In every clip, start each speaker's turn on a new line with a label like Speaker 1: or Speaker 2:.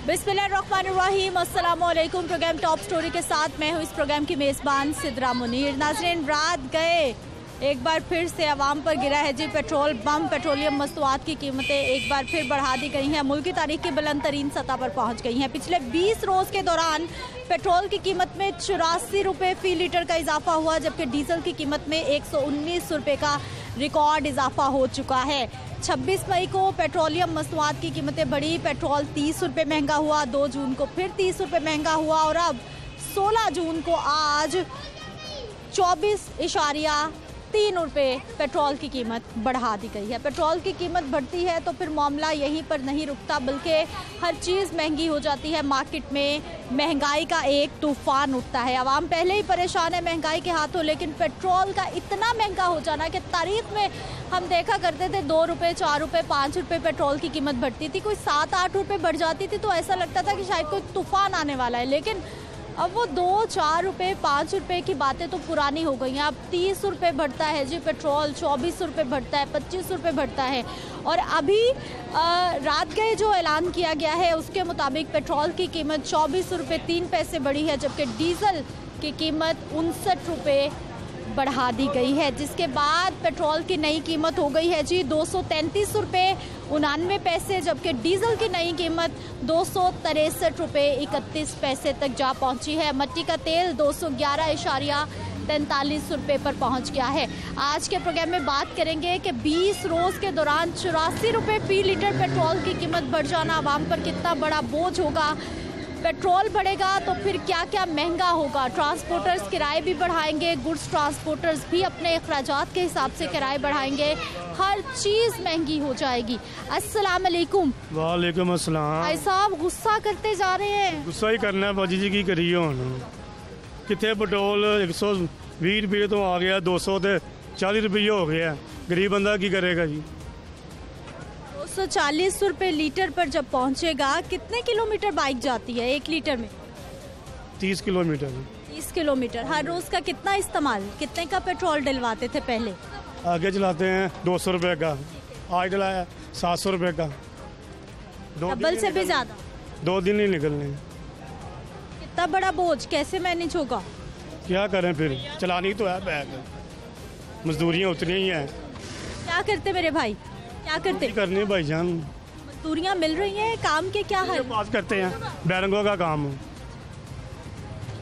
Speaker 1: बिस्मिल्लाहिर्रहमानिर्रहीम, अस्सलाम वालेकुम। प्रोग्राम टॉप स्टोरी के साथ मैं हूँ इस प्रोग्राम की मेज़बान सिद्रा मुनीर। नाज़रीन, रात गए एक बार फिर से अवाम पर गिरा है जी पेट्रोल बम। पेट्रोलियम मस्तूआत की कीमतें एक बार फिर बढ़ा दी गई हैं, मुल्क की तारीख की बुलंद तरीन सतह पर पहुँच गई हैं। पिछले 20 रोज़ के दौरान पेट्रोल की कीमत में 84 रुपये फ़ी लीटर का इजाफा हुआ, जबकि डीजल की कीमत में 119 रुपये का रिकॉर्ड इजाफा हो चुका है। 26 मई को पेट्रोलियम मस्तूआत की कीमतें बढ़ी। पेट्रोल 30 रुपये महंगा हुआ, 2 जून को फिर 30 रुपये महंगा हुआ और अब 16 जून को आज 24.3 रुपये पेट्रोल की कीमत बढ़ा दी गई है। पेट्रोल की कीमत बढ़ती है तो फिर मामला यहीं पर नहीं रुकता, बल्कि हर चीज़ महंगी हो जाती है। मार्केट में महंगाई का एक तूफान उठता है। आवाम पहले ही परेशान है महंगाई के हाथों, लेकिन पेट्रोल का इतना महंगा हो जाना कि तारीख में हम देखा करते थे 2 रुपये, 4 रुपये, 5 रुपये पेट्रोल की कीमत बढ़ती थी। कोई 7-8 रुपये बढ़ जाती थी तो ऐसा लगता था कि शायद कोई तूफान आने वाला है, लेकिन अब वो 2-4 रुपये, 5 रुपये की बातें तो पुरानी हो गई हैं। अब 30 रुपये बढ़ता है जी पेट्रोल, 24 रुपये बढ़ता है, 25 रुपये बढ़ता है। और अभी रात गए जो ऐलान किया गया है उसके मुताबिक पेट्रोल की कीमत 24 रुपये 3 पैसे बढ़ी है, जबकि डीजल की कीमत 59 रुपये बढ़ा दी गई है, जिसके बाद पेट्रोल की नई कीमत हो गई है जी 233 रुपये 99 पैसे, जबकि डीजल की नई कीमत 263 रुपये 31 पैसे तक जा पहुंची है। मट्टी का तेल 211.43 रुपये पर पहुंच गया है। आज के प्रोग्राम में बात करेंगे कि 20 रोज़ के दौरान 84 रुपये फ़ी लीटर पेट्रोल की कीमत बढ़ जाना आवाम पर कितना बड़ा बोझ होगा। पेट्रोल बढ़ेगा तो फिर क्या क्या महंगा होगा। ट्रांसपोर्टर्स किराए भी बढ़ाएंगे, गुड्स ट्रांसपोर्टर्स भी अपने अखराजात के हिसाब से किराए बढ़ाएंगे, हर चीज़ महंगी हो जाएगी। अस्सलाम वालेकुम।
Speaker 2: वालेकुम अस्सलाम।
Speaker 1: भाई साहब गुस्सा करते जा रहे हैं।
Speaker 2: गुस्सा ही करना है बाजी जी, की करिए हुण कितने पेट्रोल 120 रुपये तो आ गया, 240 रुपये हो गया। गरीब बंदा की करेगा जी।
Speaker 1: 240 रुपये लीटर पर जब पहुंचेगा, कितने किलोमीटर बाइक जाती है 1 लीटर में?
Speaker 2: 30 किलोमीटर।
Speaker 1: 30 किलोमीटर। हर रोज़ का कितना इस्तेमाल, कितने का पेट्रोल डलवाते थे पहले?
Speaker 2: आगे चलाते हैं 200 रुपये का, आज डलाया 700 रुपये का।
Speaker 1: डबल से भी ज़्यादा।
Speaker 2: 2 दिन नहीं निकलने।
Speaker 1: इतना बड़ा बोझ कैसे मैनेज होगा?
Speaker 2: क्या करें फिर, चलानी तो है बैग, मजदूरियाँ उतनी ही हैं।
Speaker 1: क्या करते मेरे भाई, क्या करते?
Speaker 2: करनी भाईजान,
Speaker 1: मजदूरियाँ मिल रही हैं, काम के क्या हाल?
Speaker 2: पास करते हैं, बैरंगों का काम।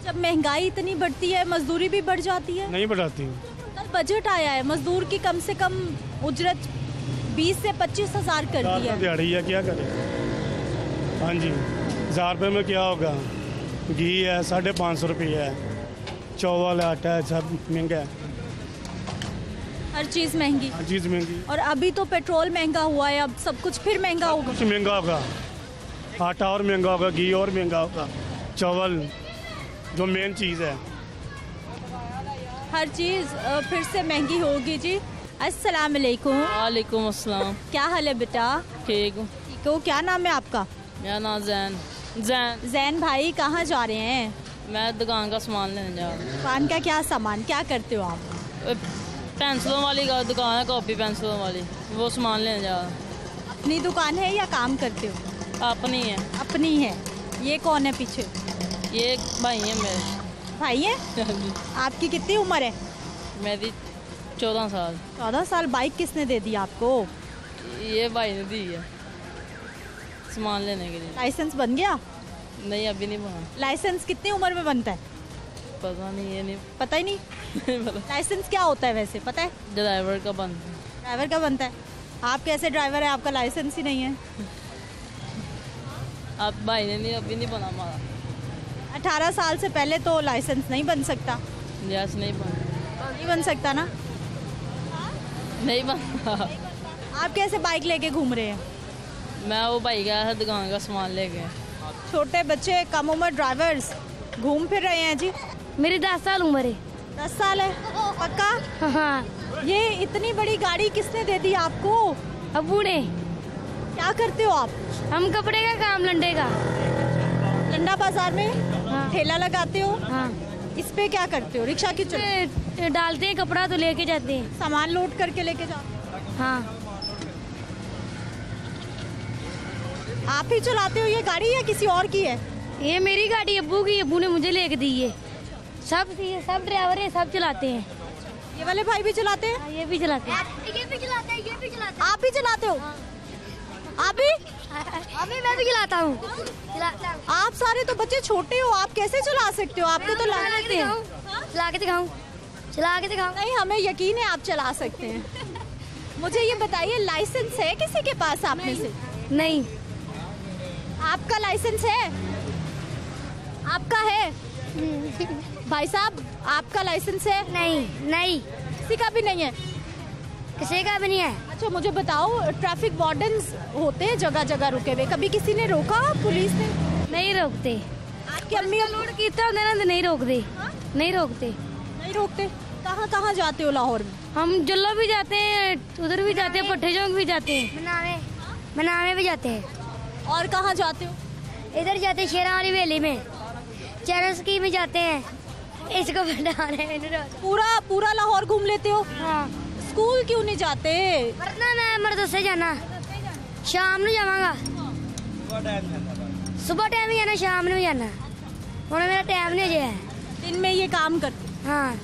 Speaker 1: जब महंगाई इतनी बढ़ती है मजदूरी भी बढ़ जाती है।
Speaker 2: नहीं बढ़ाती।
Speaker 1: कल बजट आया है, मजदूर की कम से कम उजरत 20 से 25 हज़ार कर दी है।
Speaker 2: दिहाड़ी है, क्या करें। हाँ जी, 1000 रुपये में क्या होगा। घी है 550 रुपये है, चावल आटा है, सब महंगा है।
Speaker 1: हर चीज़ महंगी।
Speaker 2: हर चीज़ महंगी।
Speaker 1: और अभी तो पेट्रोल महंगा हुआ है, अब सब कुछ फिर महंगा होगा।
Speaker 2: कुछ महंगा होगा, आटा और महंगा होगा, घी और महंगा होगा, चावल जो मेन चीज़ है,
Speaker 1: हर चीज़ फिर से महंगी होगी जी। अस्सलाम वालेकुम।
Speaker 3: वालेकुम अस्सलाम।
Speaker 1: क्या हाल है बेटा?
Speaker 3: ठीक हूँ।
Speaker 1: ठीक हो। क्या नाम है आपका?
Speaker 3: मेरा नाम जैन।
Speaker 1: जैन भाई, कहाँ जा रहे हैं?
Speaker 3: मैं दुकान का सामान लेने जा रहा हूँ।
Speaker 1: दुकान का क्या सामान, क्या करते हो आप?
Speaker 3: पेंसिलों वाली का दुकान है, कॉपी पेंसिलों वाली, वो सामान लेने जा रहा हूँ।
Speaker 1: अपनी दुकान है या काम करते हो?
Speaker 3: अपनी है।
Speaker 1: अपनी है। ये कौन है पीछे?
Speaker 3: ये भाई है मेरे।
Speaker 1: भाई है? आपकी कितनी उम्र है?
Speaker 3: मेरी 14 साल।
Speaker 1: 14 साल। बाइक किसने दे दी आपको?
Speaker 3: ये भाई ने दी है सामान लेने के लिए।
Speaker 1: लाइसेंस बन गया?
Speaker 3: नहीं, अभी नहीं बना।
Speaker 1: लाइसेंस कितनी उम्र में बनता है?
Speaker 3: पता नहीं, ये नहीं
Speaker 1: पता ही नहीं। लाइसेंस क्या होता है वैसे पता है?
Speaker 3: ड्राइवर का बनता है।
Speaker 1: ड्राइवर का बनता है। आप कैसे ड्राइवर है, आपका लाइसेंस ही नहीं है?
Speaker 3: अब भाई ने नहीं, अभी नहीं बना हमारा।
Speaker 1: 18 साल से पहले तो लाइसेंस नहीं बन सकता।
Speaker 3: यस, नहीं बना।
Speaker 1: नहीं बन सकता ना?
Speaker 3: नहीं बना।
Speaker 1: आप कैसे बाइक लेके घूम रहे हैं?
Speaker 3: मैं वो भाई गया था दुकान का सामान लेके।
Speaker 1: छोटे बच्चे, कम उम्र ड्राइवर्स घूम फिर रहे हैं जी।
Speaker 4: मेरी 10 साल उम्र है।
Speaker 1: 10 साल है? पक्का?
Speaker 4: हाँ।
Speaker 1: ये इतनी बड़ी गाड़ी किसने दे दी आपको?
Speaker 4: अब्बू ने।
Speaker 1: क्या करते हो आप?
Speaker 4: हम कपड़े का काम, लंडे का।
Speaker 1: लंडा बाजार में?
Speaker 4: हाँ।
Speaker 1: ठेला लगाते हो?
Speaker 4: हाँ।
Speaker 1: इस पे क्या करते हो? रिक्शा की
Speaker 4: डालते हैं कपड़ा तो लेके जाते हैं।
Speaker 1: सामान लोड करके लेके जाओ?
Speaker 4: हाँ।
Speaker 1: आप ही चलाते हो ये गाड़ी या किसी और की है?
Speaker 4: ये मेरी गाड़ी अब्बू की, अब्बू ने मुझे लेके दी है। सब ड्राइवर है, सब चलाते हैं।
Speaker 1: ये वाले भाई भी चलाते हैं?
Speaker 4: हाँ, ये भी चलाते हैं।
Speaker 1: ये भी चलाते हैं, ये भी चलाते हैं। आप भी चलाते हो? आप भी?
Speaker 4: अभी मैं भी चलाता हूँ।
Speaker 1: आप सारे तो बच्चे छोटे हो, आप कैसे चला सकते हो? आपको तो
Speaker 4: चला के दिखाऊं?
Speaker 1: नहीं, हमें यकीन है आप चला सकते हैं। मुझे ये बताइए, लाइसेंस है किसी के पास आप में से?
Speaker 4: नहीं।
Speaker 1: आपका लाइसेंस है? आपका है? भाई साहब, आपका लाइसेंस है?
Speaker 4: नहीं,
Speaker 1: किसी का भी नहीं है?
Speaker 4: किसी का भी नहीं है।
Speaker 1: अच्छा, मुझे बताओ, ट्रैफिक वार्डन्स होते हैं जगह जगह रुके हुए, कभी किसी ने रोका पुलिस ने?
Speaker 4: नहीं रोकते।
Speaker 1: आपकी अम्मी
Speaker 4: लोड कितना होता है ना, तो नहीं रोकते। नहीं रोकते।
Speaker 1: नहीं रोकते? कहाँ कहाँ जाते हो लाहौर में?
Speaker 4: हम जल्लो भी जाते हैं, उधर भी जाते हैं, पट्टे चौक भी जाते हैं, मनावे भी जाते हैं।
Speaker 1: और कहाँ जाते हो?
Speaker 4: इधर जाते हैं शेरा वाली वेली में, चरस्की में जाते हैं। इसको बनाने
Speaker 1: पूरा लाहौर घूम लेते हो?
Speaker 4: हाँ।
Speaker 1: स्कूल क्यों नहीं जाते?
Speaker 4: वरना मैं मरदसे जाना, शाम में जावांगा। सुबह टाइम ही जाना, शाम में भी जाना। और मेरा टाइम नहीं है।
Speaker 1: दिन में ये काम करते?
Speaker 4: हाँ।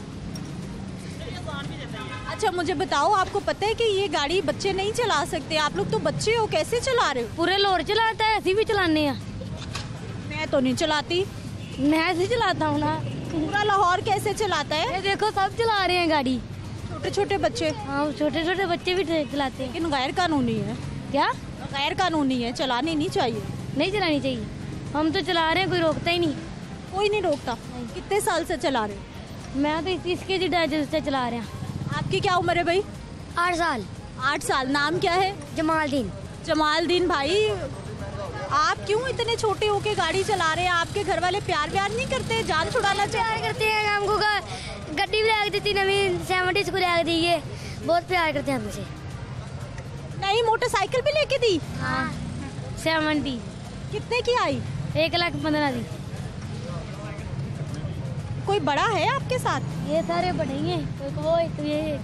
Speaker 1: अच्छा, मुझे बताओ, आपको पता है कि ये गाड़ी बच्चे नहीं चला सकते? आप लोग तो बच्चे हो, कैसे चला रहे हो?
Speaker 4: पूरे लोड चलाता है, ऐसी भी चलाने हैं।
Speaker 1: मैं तो नहीं चलाती।
Speaker 4: मैं ऐसे चलाता हूँ ना।
Speaker 1: पूरा लाहौर कैसे चलाता है?
Speaker 4: ये देखो, सब चला रहे हैं गाड़ी,
Speaker 1: छोटे छोटे बच्चे।
Speaker 4: हाँ, छोटे छोटे बच्चे भी चलाते हैं।
Speaker 1: लेकिन गैर कानूनी है।
Speaker 4: क्या?
Speaker 1: गैर कानूनी है, चलानी नहीं चाहिए।
Speaker 4: नहीं चलानी चाहिए। हम तो चला रहे हैं, कोई रोकता ही नहीं।
Speaker 1: कोई नहीं रोकता? कितने साल से चला रहे हो?
Speaker 4: मैं तो इसके से चला रहे हैं।
Speaker 1: आपकी क्या उम्र है भाई?
Speaker 4: 8 साल।
Speaker 1: 8 साल। नाम क्या है?
Speaker 4: जमालदीन।
Speaker 1: जमालदीन भाई, आप क्यों इतने छोटे होके गाड़ी चला रहे हैं? आपके घर वाले प्यार नहीं करते? जान छुड़ाना
Speaker 4: प्यार करते हैं हमको। गड्डी भी ला दी थी, नवी 70 को ला दी है। बहुत प्यार करते हैं हमसे।
Speaker 1: नई मोटरसाइकिल भी लेके दी?
Speaker 4: हाँ, 70।
Speaker 1: कितने की आई?
Speaker 4: 1,15,000 दी।
Speaker 1: कोई बड़ा है आपके साथ?
Speaker 4: ये सारे बड़े ही हैं। तो ये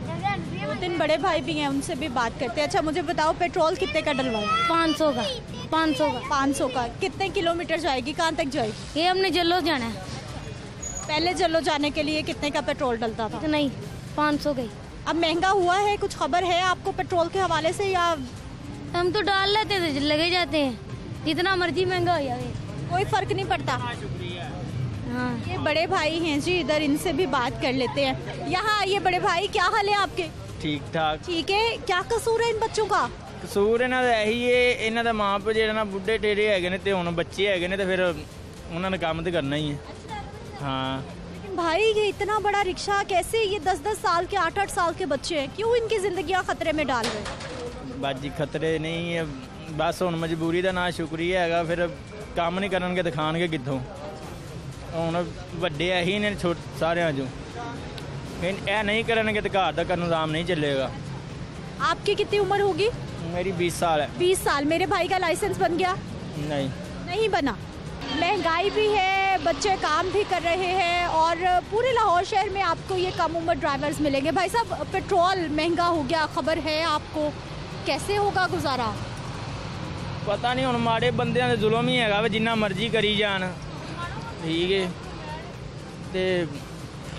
Speaker 1: 2-3 बड़े भाई भी हैं, उनसे भी बात करते हैं। अच्छा, मुझे बताओ, पेट्रोल कितने का डलवाया?
Speaker 4: 500 का।
Speaker 1: 500 का। कितने किलोमीटर जाएगी, कहाँ तक जाएगी?
Speaker 4: ये हमने जल्लो जाना है।
Speaker 1: पहले जल्लो जाने के लिए कितने का पेट्रोल डलता था?
Speaker 4: तो नहीं, 500 का ही।
Speaker 1: अब महंगा हुआ है, कुछ खबर है आपको पेट्रोल के हवाले से? या
Speaker 4: हम तो डाल लेते थे, लगे जाते हैं, जितना मर्जी महंगा हो जाए,
Speaker 1: कोई फर्क नहीं पड़ता?
Speaker 4: हाँ।
Speaker 1: ये बड़े भाई हैं जी, इधर इनसे भी बात कर लेते हैं। यहाँ ये बड़े भाई, क्या हाल है आपके?
Speaker 5: ठीक ठाक।
Speaker 1: ठीक है। क्या कसूर है इन बच्चों का?
Speaker 5: ਕਸੂਰ ਇਹਨਾਂ ਦਾ ਇਹੀ ਏ, ਇਹਨਾਂ ਦਾ ਮਾਂ ਪਿਓ ਜਿਹੜਾ ਨਾ ਬੁੱਢੇ ਟੇੜੇ ਹੈਗੇ ਨੇ ਤੇ ਹੁਣ ਬੱਚੇ ਹੈਗੇ ਨੇ ਤੇ ਫਿਰ ਉਹਨਾਂ ਨੇ ਕੰਮ ਤੇ ਕਰਨਾ ਹੀ ਹੈ। हाँ।
Speaker 1: लेकिन भाई, ये इतना बड़ा रिक्शा कैसे? ये 10-10 साल के, 8-8 साल के बच्चे हैं, क्यों इनकी जिंदगियां खतरे में डाल रहे?
Speaker 5: ਬਾਜੀ ਖਤਰੇ ਨਹੀਂ ਹੈ, ਬਸ ਹੁਣ ਮਜਬੂਰੀ ਦਾ ਨਾਂ ਸ਼ੁਕਰੀਆ ਹੈਗਾ, ਫਿਰ ਕੰਮ ਨਹੀਂ ਕਰਨਗੇ ਤੇ ਖਾਣਗੇ ਕਿੱਥੋਂ? ਹੁਣ ਵੱਡੇ ਇਹੀ ਨੇ ਸਾਰਿਆਂ ਚੋਂ, ਇਹ ਨਹੀਂ ਕਰਨਗੇ ਤੇ ਘਰ ਦਾ ਨਿਜ਼ਾਮ ਨਹੀਂ ਚੱਲੇਗਾ।
Speaker 1: आपकी कितनी उम्र होगी?
Speaker 5: मेरी 20 साल है।
Speaker 1: 20 साल। मेरे भाई का लाइसेंस बन गया? नहीं बना। महंगाई भी है, बच्चे काम भी कर रहे हैं, और पूरे लाहौर शहर में आपको ये कम उम्र ड्राइवर्स मिलेंगे। भाई साहब, पेट्रोल महंगा हो गया, खबर है आपको, कैसे होगा गुजारा?
Speaker 5: पता नहीं, ਹੁਣ ਮਾੜੇ ਬੰਦਿਆਂ ਦੇ ਜ਼ੁਲਮ ਹੀ ਹੈਗਾ ਵੇ, ਜਿੰਨਾ ਮਰਜ਼ੀ ਕਰੀ ਜਾਣ। ਠੀਕ ਹੈ, ਤੇ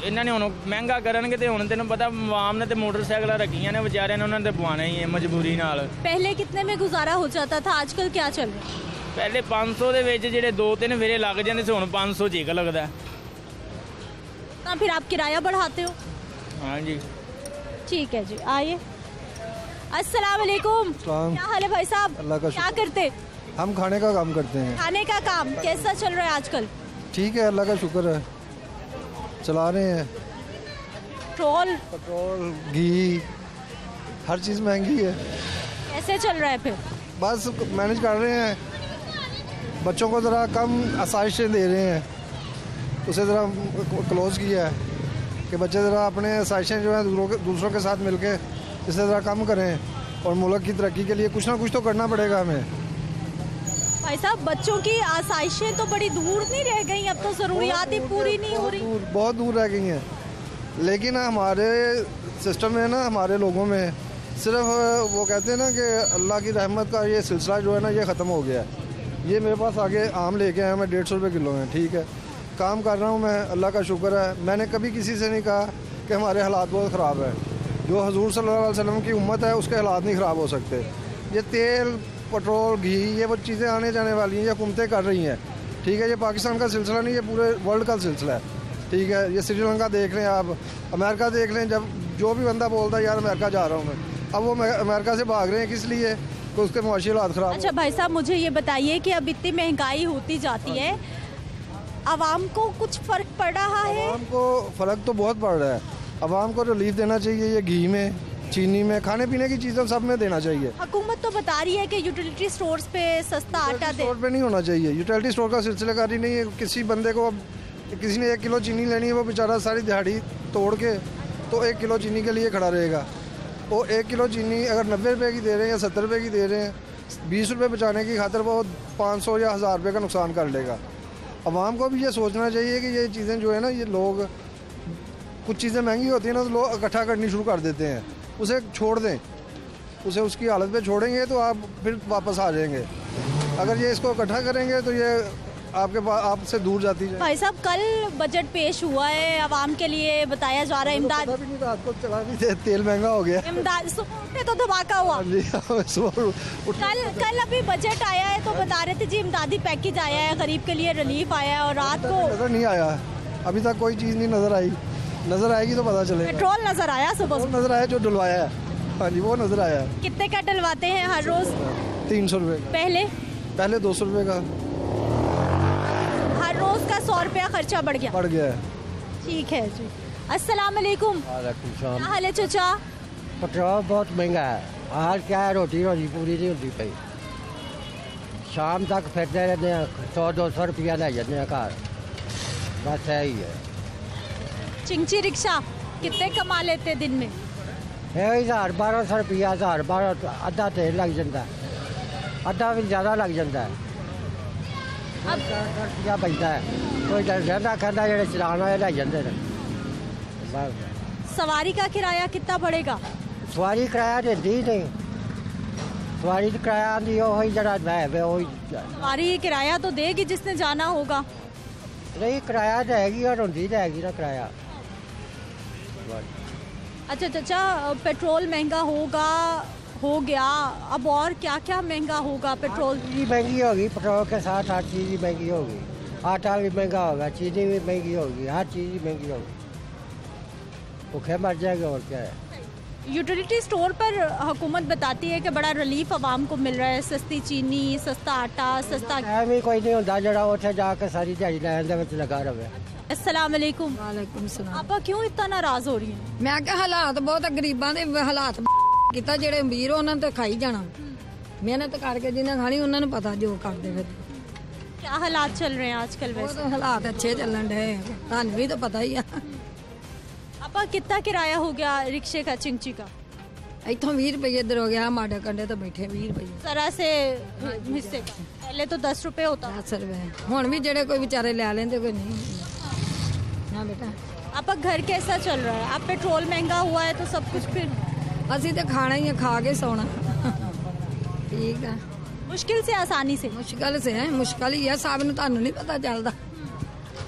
Speaker 5: ਇਹਨਾਂ ਨੇ ਹੁਣ ਮਹਿੰਗਾ ਕਰਨਗੇ ਤੇ ਹੁਣ ਤੈਨੂੰ ਪਤਾ ਆਵਾਮ ਨੇ ਤੇ ਮੋਟਰਸਾਈਕਲਾਂ ਰੱਖੀਆਂ ਨੇ, ਵਿਚਾਰਿਆਂ ਨੇ ਉਹਨਾਂ ਨੇ ਪਵਾਉਣਾ ਹੀ ਹੈ ਮਜਬੂਰੀ ਨਾਲ।
Speaker 1: पहले कितने में गुजारा हो जाता था, आजकल क्या चल रहा है?
Speaker 5: ਪਹਿਲੇ 500 ਦੇ ਵਿੱਚ ਜਿਹੜੇ 2-3 ਫੇਰੇ ਲੱਗ ਜਾਂਦੇ ਸੀ, ਹੁਣ 500 ਚ ਇੱਕ ਲੱਗਦਾ।
Speaker 1: तो फिर आप किराया बढ़ाते हो?
Speaker 5: हाँ जी।
Speaker 1: ठीक है जी, आइए। अस्सलाम वालेकुम। क्या हाल है भाई साहब?
Speaker 6: अल्लाह का
Speaker 1: क्या करते?
Speaker 6: हम खाने का काम करते हैं।
Speaker 1: खाने का काम कैसा चल रहा है आजकल?
Speaker 6: ठीक है, अल्लाह का शुक्र है, चला रहे हैं।
Speaker 1: पेट्रोल,
Speaker 6: घी, हर चीज़ महंगी है।
Speaker 1: कैसे चल रहा है फिर?
Speaker 6: बस मैनेज कर रहे हैं, बच्चों को ज़रा कम आसाइशें दे रहे हैं, उसे ज़रा क्लोज किया है कि बच्चे ज़रा अपने आसाइशें जो है दूसरों के साथ मिलके इसे ज़रा कम करें, और मुल्क की तरक्की के लिए कुछ ना कुछ तो करना पड़ेगा हमें।
Speaker 1: भाई साहब, बच्चों की आसाइशें तो बड़ी दूर नहीं रह गई, अब तो ज़रूरियात ही पूरी नहीं हो रही।
Speaker 6: बहुत दूर रह गई हैं, लेकिन हमारे सिस्टम में ना, हमारे लोगों में सिर्फ वो कहते हैं ना कि अल्लाह की रहमत का ये सिलसिला जो है ना, ये ख़त्म हो गया है। ये मेरे पास आगे आम लेके आया मैं 150 रुपये किलो हैं, ठीक है। काम कर रहा हूँ मैं, अल्लाह का शुक्र है। मैंने कभी किसी से नहीं कहा कि हमारे हालात बहुत ख़राब है। जो हुजूर सल्लल्लाहु अलैहि वसल्लम की उम्मत है उसके हालात नहीं ख़राब हो सकते। ये तेल, पेट्रोल, घी, ये वो चीज़ें आने जाने वाली हैं, ये हुकूमतें कर रही हैं, ठीक है। ये पाकिस्तान का सिलसिला नहीं, ये पूरे वर्ल्ड का सिलसिला है, ठीक है। ये श्रीलंका देख लें आप, अमेरिका देख लें। जब जो भी बंदा बोलता है यार अमेरिका जा रहा हूँ मैं, अब वो अमेरिका से भाग रहे हैं किस लिए? तो उसके मुआशी हालात ख़राब।
Speaker 1: अच्छा भाई साहब, मुझे ये बताइए कि अब इतनी महंगाई होती जाती है, आवाम को कुछ फ़र्क पड़ रहा है?
Speaker 6: आवाम को फ़र्क तो बहुत पड़ रहा है। आवाम को रिलीफ देना चाहिए, ये घी में, चीनी में, खाने पीने की चीज़ों सब में देना चाहिए।
Speaker 1: हुकूमत तो बता रही है कि यूटिलिटी स्टोर्स पे सस्ता आटा दे।
Speaker 6: स्टोर पे नहीं होना चाहिए, यूटिलिटी स्टोर का सिलसिलेकारी नहीं है। किसी बंदे को किसी ने 1 किलो चीनी लेनी है, वो बेचारा सारी दिहाड़ी तोड़ के तो 1 किलो चीनी के लिए खड़ा रहेगा। वो 1 किलो चीनी अगर 90 रुपये की दे रहे हैं या 70 रुपये की दे रहे हैं, 20 रुपये बचाने की खातिर वो 500 या 1000 रुपये का नुकसान कर लेगा। आवाम को भी ये सोचना चाहिए कि ये चीज़ें जो है ना, ये लोग कुछ चीज़ें महंगी होती हैं ना, तो लोग इकट्ठा करनी शुरू कर देते हैं। उसे छोड़ दें, उसे उसकी हालत पे छोड़ेंगे तो आप फिर वापस आ जाएंगे। अगर ये इसको इकट्ठा करेंगे तो ये आपसे दूर जाती है।
Speaker 1: भाई साहब, कल बजट पेश हुआ है, आवाम के लिए बताया जा रहा है इमदाद।
Speaker 6: पता भी नहीं, रात को चला नहीं थे, तेल महंगा हो गया।
Speaker 1: इमदाद सुबह तो धमाका हुआ। कल अभी बजट आया है तो बता रहे थे जी इमदादी पैकेज आया है, गरीब के लिए रिलीफ आया है, और रात को
Speaker 6: नजर नहीं आया, अभी तक कोई चीज़ नहीं नजर आई। नजर आएगी तो पता चलेगा।
Speaker 1: पेट्रोल नजर आया सुबह?
Speaker 6: नजर आया जो डलवाया है, हाँ जी वो नजर आया।
Speaker 1: कितने का डलवाते हैं हर रोज?
Speaker 6: 300 रुपये। पहले 200 रुपये का।
Speaker 1: हर रोज का 100 रुपया खर्चा बढ़ गया
Speaker 6: है।
Speaker 1: ठीक है जी। अस्सलाम वालेकुम। क्या हाल है चाचा?
Speaker 7: पेट्रोल बहुत महंगा है, हाल क्या है, रोटी पूरी नहीं होती पई। शाम तक फिरते रहते हैं, 100-200 रुपया ले जाते हैं घर, बस यही है।
Speaker 1: चिंची रिक्शा कितने कमा लेते दिन में?
Speaker 7: 1000-1200 रुपया, 1000-1200, आधा तेल लग जाता है, आधा भी ज़्यादा लग जाता है। अब रुपया बचता है, कोई रहता कहता जो चलाना है ले जाते हैं।
Speaker 1: सवारी का किराया कितना बढ़ेगा?
Speaker 7: सवारी किराया देती ही नहीं, सवारी किराया आती वही जरा वही।
Speaker 1: सवारी किराया तो देगी जिसने जाना होगा।
Speaker 7: नहीं किराया देगी और होती जाएगी ना किराया।
Speaker 1: अच्छा चाचा, पेट्रोल महंगा हो गया, अब और क्या क्या महंगा होगा? पेट्रोल
Speaker 7: भी महंगी होगी, पेट्रोल के साथ हर चीज़ ही महंगी होगी, आटा भी महंगा होगा, चीनी भी महंगी होगी, हर चीज़ ही महंगी होगी, भूखे मर जाएंगे और क्या है।
Speaker 1: यूटिलिटी स्टोर पर हुकूमत बताती है कि बड़ा रिलीफ आवाम को मिल रहा है, सस्ती चीनी, सस्ता आटा, सस्ता।
Speaker 7: भी कोई नहीं होता जरा उठे जाके सारी दिहाड़ी लैन दे लगा रहे।
Speaker 1: अस्सलाम वालेकुम।
Speaker 8: वालेकुम सलाम।
Speaker 1: आपा क्यों इतना नाराज हो रही है?
Speaker 8: मैं क्या हालात बहुत गरीबां ਦੇ ਹਾਲਾਤ ਕੀਤਾ, ਜਿਹੜੇ ਅਮੀਰ ਉਹਨਾਂ ਨੇ ਤਾਂ ਖਾਈ ਜਾਣਾ, ਮਿਹਨਤ ਕਰਕੇ ਜਿਹਨੇ ਖਾਣੀ ਉਹਨਾਂ ਨੂੰ ਪਤਾ ਜੋ ਕਰਦੇ ਫਿਰ।
Speaker 1: क्या हालात चल रहे हैं आजकल?
Speaker 8: ਬਹੁਤ
Speaker 1: वैसे
Speaker 8: ਹਾਲਾਤ ਅੱਛੇ ਚੱਲਣ ਢੇ, ਤੁਹਾਨੂੰ ਵੀ ਤਾਂ ਪਤਾ ਹੀ ਆ।
Speaker 1: आपा कितना किराया हो गया रिक्शे का, चिंची का?
Speaker 8: ਇੱਥੋਂ 20 ਰੁਪਏ ਇੱਧਰ ਹੋ ਗਿਆ, ਮਾੜੇ ਕੰਡੇ ਤੇ ਬੈਠੇ 20 ਰੁਪਏ।
Speaker 1: जरा से हिस्से का पहले तो 10 रुपए होता।
Speaker 8: 10 ਰੁਪਏ ਹੁਣ ਵੀ ਜਿਹੜੇ ਕੋਈ ਵਿਚਾਰੇ ਲੈ ਲੈਂਦੇ, ਕੋਈ नहीं। हाँ बेटा,
Speaker 1: आपका घर कैसा चल रहा है? अब पेट्रोल महंगा हुआ है तो सब कुछ फिर
Speaker 8: ਅਸੀਂ ਤਾਂ ਖਾਣਾ ਹੀ ਆ, ਖਾ ਕੇ ਸੌਣਾ। ਠੀਕ ਆ,
Speaker 1: मुश्किल से आसानी से।
Speaker 8: ਮੁਸ਼ਕਲ ਸੇ ਹੈ, ਮੁਸ਼ਕਲ ਹੀ ਆ, ਸਭ ਨੂੰ ਤੁਹਾਨੂੰ ਨਹੀਂ ਪਤਾ ਚੱਲਦਾ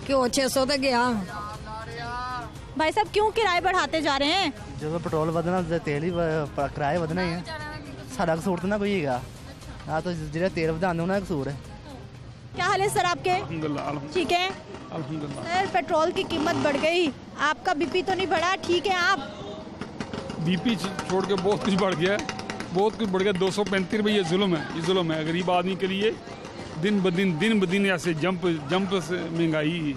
Speaker 8: ਕਿ ਉਹ 600 ਤੇ ਗਿਆ।
Speaker 1: भाई साहब क्यों किराए बढ़ाते जा रहे हैं?
Speaker 9: ਜਦੋਂ ਪੈਟਰੋਲ ਵਧਣਾ ਤੇ ਤੇਲ ਹੀ ਕਿਰਾਏ ਵਧਣਾ ਹੀ ਹੈ। ਸਾਡਾ ਕਸੂਰ ਤਾਂ ਨਾ ਕੋਈ ਹੈਗਾ, ਆ ਤਾਂ ਜਿਹੜੇ ਤੇਲ ਵਧਾਉਂਦੇ ਉਹਨਾਂ ਦਾ ਕਸੂਰ ਹੈ।
Speaker 1: क्या हाल है सर आपके? ठीक है सर, पेट्रोल की कीमत बढ़ गई, आपका बीपी तो नहीं बढ़ा? ठीक है आप?
Speaker 10: बीपी छोड़ के बहुत कुछ बढ़ गया है, बहुत कुछ बढ़ गया। 235 रुपये ये जुल्म है, ये जुल्म है गरीब आदमी के लिए। दिन ब दिन ऐसे जंप से महंगाई,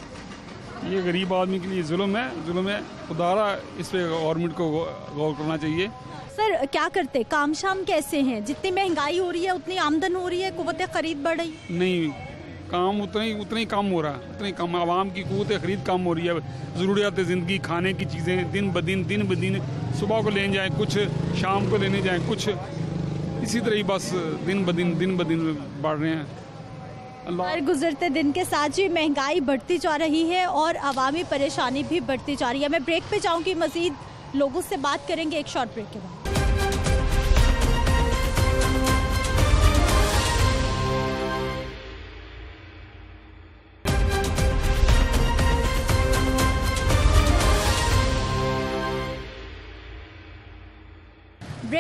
Speaker 10: ये गरीब आदमी के लिए जुल्म है। खुदारा इस पे गवर्नमेंट को गौर करना चाहिए।
Speaker 1: सर क्या करते, काम शाम कैसे हैं? जितनी महंगाई हो रही है उतनी आमदन हो रही है, कुव्वत खरीद बढ़ रही
Speaker 10: नहीं, काम उतना ही कम हो रहा है, उतना ही कम। आवाम की कुव्वत खरीद कम हो रही है। ज़रूरियात ज़िंदगी, खाने की चीज़ें दिन ब दिन सुबह को लेने जाएं कुछ, शाम को लेने जाएं कुछ, इसी तरह ही बस दिन ब दिन बढ़ रहे हैं।
Speaker 1: हर गुजरते दिन के साथ ही महंगाई बढ़ती जा रही है और अवामी परेशानी भी बढ़ती जा रही है। मैं ब्रेक पे जाऊंगी, मजीद लोगों से बात करेंगे एक शॉर्ट ब्रेक के बाद।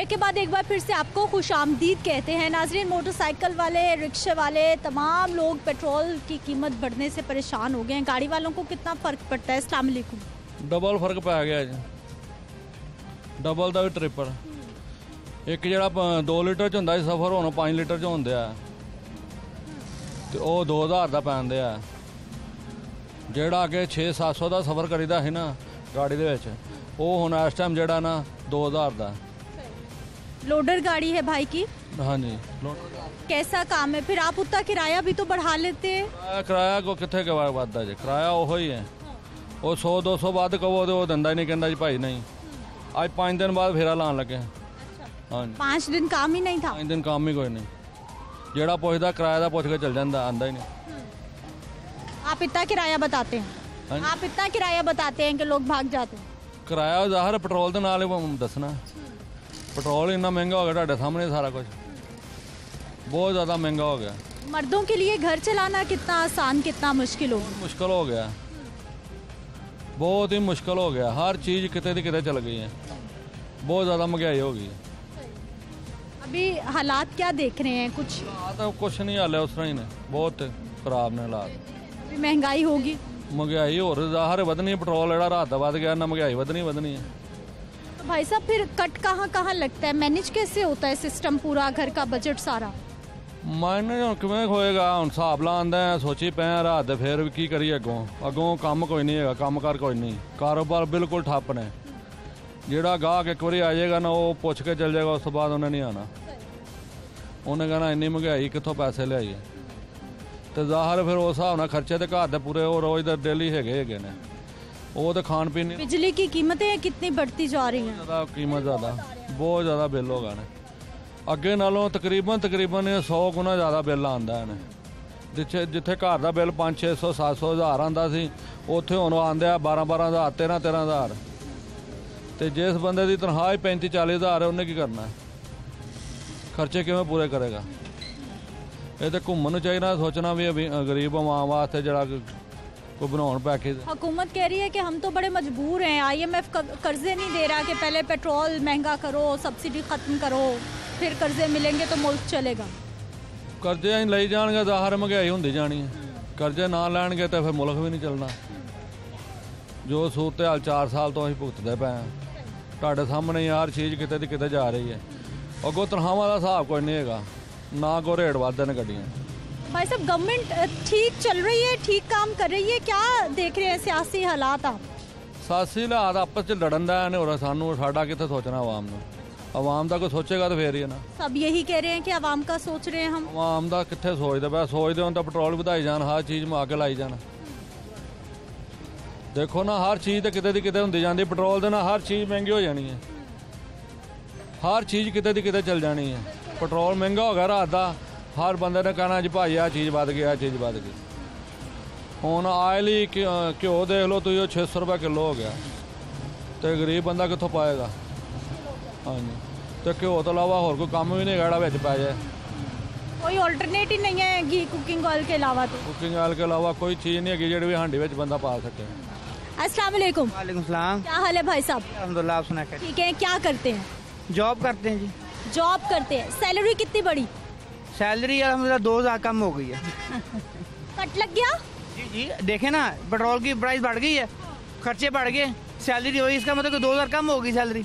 Speaker 1: ब्रेक के बाद एक बार फिर से आपको खुशामदीद कहते हैं। नाजरीन, मोटरसाइकिल वाले, रिक्शे वाले, तमाम लोग पेट्रोल की कीमत बढ़ने से परेशान हो गए हैं। गाड़ी वालों को कितना फ़र्क पड़ता है? अस्सलाम वालेकुम।
Speaker 11: डबल फर्क पै गया जी, डबल का भी ट्रिपल। एक ਜਿਹੜਾ 2 ਲੀਟਰ ਚ ਹੁੰਦਾ ਸੀ ਸਫ਼ਰ, ਹੁਣ 5 ਲੀਟਰ ਚ ਹੁੰਦੇ ਆ, ਤੇ ਉਹ 2000 ਦਾ ਪੈਂਦੇ ਆ। ਜਿਹੜਾ ਅੱਗੇ 600-700 ਦਾ ਸਫ਼ਰ ਕਰੀਦਾ ਸੀ ਨਾ गाड़ी ਦੇ ਵਿੱਚ, ਉਹ ਹੁਣ ਇਸ ਟਾਈਮ ਜਿਹੜਾ ਨਾ 2000 ਦਾ।
Speaker 1: लोडर गाड़ी है भाई की?
Speaker 11: हाँ जी।
Speaker 1: कैसा काम है फिर? आप उतना किराया भी तो बढ़ा लेते हैं।
Speaker 11: किराया को कितने वादा जी, किराया वो ही है। वो 100-200 ਵੱਧ ਕਹੋ ਤੇ ਉਹ ਦਿੰਦਾ ਹੀ ਨਹੀਂ, ਕਹਿੰਦਾ ਜੀ ਭਾਈ ਨਹੀਂ। ਅੱਜ 5 ਦਿਨ ਬਾਅਦ ਫੇਰਾ ਲਾਉਣ ਲੱਗੇ। हाँ जी।
Speaker 1: 5 दिन काम ही नहीं था?
Speaker 11: 5 दिन काम ही कोई नहीं। ਜਿਹੜਾ ਪੁੱਛਦਾ ਕਿਰਾਇਆ ਦਾ ਪੁੱਛ ਕੇ ਚਲ ਜਾਂਦਾ, ਆਂਦਾ ही नहीं।
Speaker 1: आप इतना किराया बताते हैं? आप इतना किराया बताते हैं कि लोग भाग जाते हैं?
Speaker 11: किराया ਜ਼ਾਹਰ ਪੈਟਰੋਲ ਦੇ ਨਾਲ ਹੀ ਦੱਸਣਾ। पेट्रोल इतना महंगा हो गया, ਤੁਹਾਡੇ सामने सारा कुछ बहुत ज़्यादा महंगा हो गया।
Speaker 1: मर्दों के लिए घर चलाना कितना आसान, कितना मुश्किल हो गया?
Speaker 11: मुश्किल हो गया, बहुत ही मुश्किल हो गया। हर चीज़ कितने दी कितने चल गई है, बहुत ज़्यादा महंगाई हो गई है।
Speaker 1: अभी हालात क्या देख रहे हैं?
Speaker 11: कुछ नहीं हाल है उस तरह ही ने, बहुत खराब ने हालात।
Speaker 1: अभी महंगाई होगी,
Speaker 11: महंगाई होर ਜ਼ਾਹਰ ਵਧਣੀ। पेट्रोल ਜਿਹੜਾ रात ਵੱਧ ਗਿਆ ना, महंगाई ਵਧਣੀ है।
Speaker 1: भाई साहब फिर कट कहाँ कहाँ लगता है? मैनेज कैसे होता है सिस्टम पूरा, घर का बजट सारा?
Speaker 11: मैनेज ਹੁਣ ਕਿਵੇਂ ਹੋਏਗਾ? ਹੁਣ ਹਿਸਾਬ ਲਾਉਂਦੇ ਆ, ਸੋਚੀ ਪਏ ਆ ਰਾਤ ਦੇ, ਫਿਰ ਕੀ ਕਰੀਏ ਅੱਗੋਂ ਕੰਮ ਕੋਈ ਨਹੀਂ ਹੈਗਾ, ਕੰਮਕਾਰ ਕੋਈ ਨਹੀਂ, ਕਾਰੋਬਾਰ ਬਿਲਕੁਲ ਠੱਪ ਨੇ। ਜਿਹੜਾ ਗਾਹਕ ਇੱਕ ਵਾਰੀ ਆ ਜਾਏਗਾ ਨਾ, ਉਹ ਪੁੱਛ ਕੇ ਚੱਲ ਜਾਏਗਾ, ਉਸ ਤੋਂ ਬਾਅਦ ਉਹਨੇ ਨਹੀਂ ਆਉਣਾ। ਉਹਨੇ ਕਹਿਣਾ ਇੰਨੀ ਮਹਿੰਗਾਈ ਕਿੱਥੋਂ ਪੈਸੇ ਲਿਆਈਏ। ਤੇ ਜ਼ਾਹਰ ਫਿਰ ਉਸ ਹਿਸਾਬ ਨਾਲ ਖਰਚੇ ਤੇ ਘਰ ਦੇ ਪੂਰੇ ਉਹ ਰੋਜ਼ ਦੇ ਡੇਲੀ ਹੈਗੇ ਨੇ। वो तो खान पीन।
Speaker 1: बिजली की कीमतें कितनी बढ़ती जा रही हैं?
Speaker 11: ज़्यादा कीमत, ज़्यादा बहुत ज़्यादा बिल हो गए। अगे नालों तकरीबन 100 गुना ज़्यादा बिल आंदा है। जिथे घर का बिल 500-600-700 आंदा सी, उत्थे हुण आंदे 12-12 हज़ार, 13-13 हज़ार। तो जिस बंदे की तनख्वाह 35-40 हज़ार है, उन्हें की करना? खर्चे किवें पूरे करेगा? ये तो घूमन चाहिए, सोचना भी गरीब आवाम वास्ते जरा को बनाने पैकेज।
Speaker 1: हुकूमत कह रही है कि हम तो बड़े मजबूर हैं, IMF कर्जे नहीं दे रहा कि पहले पेट्रोल महंगा करो, सब्सिडी खत्म करो, फिर कर्जे मिलेंगे तो मुल्क चलेगा।
Speaker 11: कर्जे ले जाएंगे, ज़ाहिर महंगाई होती जानी है। कर्जे ना लैणगे तो फिर मुल्क भी नहीं चलना। जो सूरत हाल 4 साल तो असीं भुगतदे पे हैं, तुहाडे सामने ही हर चीज़ किते दी किते जा रही है। अगों तनख्वाहां दा हिसाब कोई नहीं हैगा, ना कोई रेट वधदे ने गड्डियां।
Speaker 1: भाई साहब गवर्नमेंट ठीक चल रही है, ठीक काम कर रही है, क्या देख रहे हैं सियासी हालात आप?
Speaker 11: सियासी हालात आपस च लड़न दा ने, और सानू साडा कित्थे सोचना आवाम नूं। आवाम दा कोई सोचेगा तो फिर ही है ना।
Speaker 1: सब यही कह रहे हैं कि आवाम का सोच रहे हैं हम।
Speaker 11: आवाम दा कित्थे सोचदे पे? सोचदे होण तां पेट्रोल वधाई जाण, हर चीज़ में आगे लाई जाण। देखो ना, हर चीज़ तो किते दी किते हुंदी जांदी। पेट्रोल दे नाल हर चीज़ महंगी हो जानी है, हर चीज़ किते दी किते चल जानी है। पेट्रोल महंगा हो गया रात का, हर बंदे ने कहना जी भाई आ चीज़ वध गई, आ चीज़ वध गई। हुण आयल ही घ्यो देख लो तुम, 600 रुपये किलो हो गया, तो गरीब बंदा कितों पाएगा? हाँ जी। तो घ्यो तो इलावा होर कोई काम भी नहीं है बिच पै जाए।
Speaker 1: कोई ऑल्टरनेट ही नहीं है घी कुकिंग ऑयल के अलावा? तो
Speaker 11: कुकिंग ऑयल के अलावा कोई चीज़ नहीं है जी भी हांडी में बंदा पा सके।
Speaker 1: अस्सलाम वालेकुम।
Speaker 12: वालेकुम सलाम।
Speaker 1: क्या हाल है भाई साहब?
Speaker 12: अल्हम्दुलिल्लाह, आप सुना?
Speaker 1: ठीक है। क्या करते हैं?
Speaker 12: जॉब करते हैं जी।
Speaker 1: जॉब करते हैं। सैलरी कितनी बढ़ी?
Speaker 12: सैलरी अल्हम्दुलिल्लाह 2000 कम हो गई है।
Speaker 1: कट लग गया?
Speaker 12: जी जी, देखे ना, पेट्रोल की प्राइस बढ़ गई है, खर्चे बढ़ गए, सैलरी हुई, इसका मतलब कि 2000 कम हो गई सैलरी।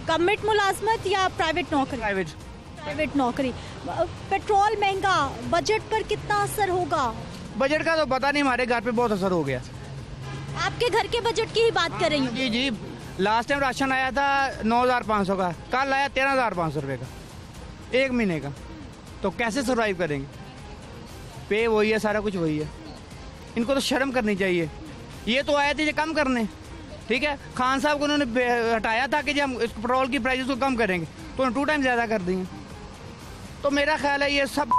Speaker 1: गवर्नमेंट मुलाजमत या प्राइवेट नौकरी? प्राइवेट नौकरी। पेट्रोल महंगा, बजट पर कितना असर होगा?
Speaker 12: बजट का तो पता नहीं, हमारे घर पे बहुत असर हो गया।
Speaker 1: आपके घर के बजट की ही बात कर रही हूँ।
Speaker 12: जी जी, लास्ट टाइम राशन आया था 9500 का, कल आया 13500 रुपये का, 1 महीने का। तो कैसे सर्वाइव करेंगे? पे वही है, सारा कुछ वही है। इनको तो शर्म करनी चाहिए। ये तो आए थे ये कम करने, ठीक है, खान साहब को उन्होंने हटाया था कि जब हम इस पेट्रोल की प्राइस को कम करेंगे, तो उन्होंने 2 टाइम ज़्यादा कर दी। तो मेरा ख्याल है ये सब।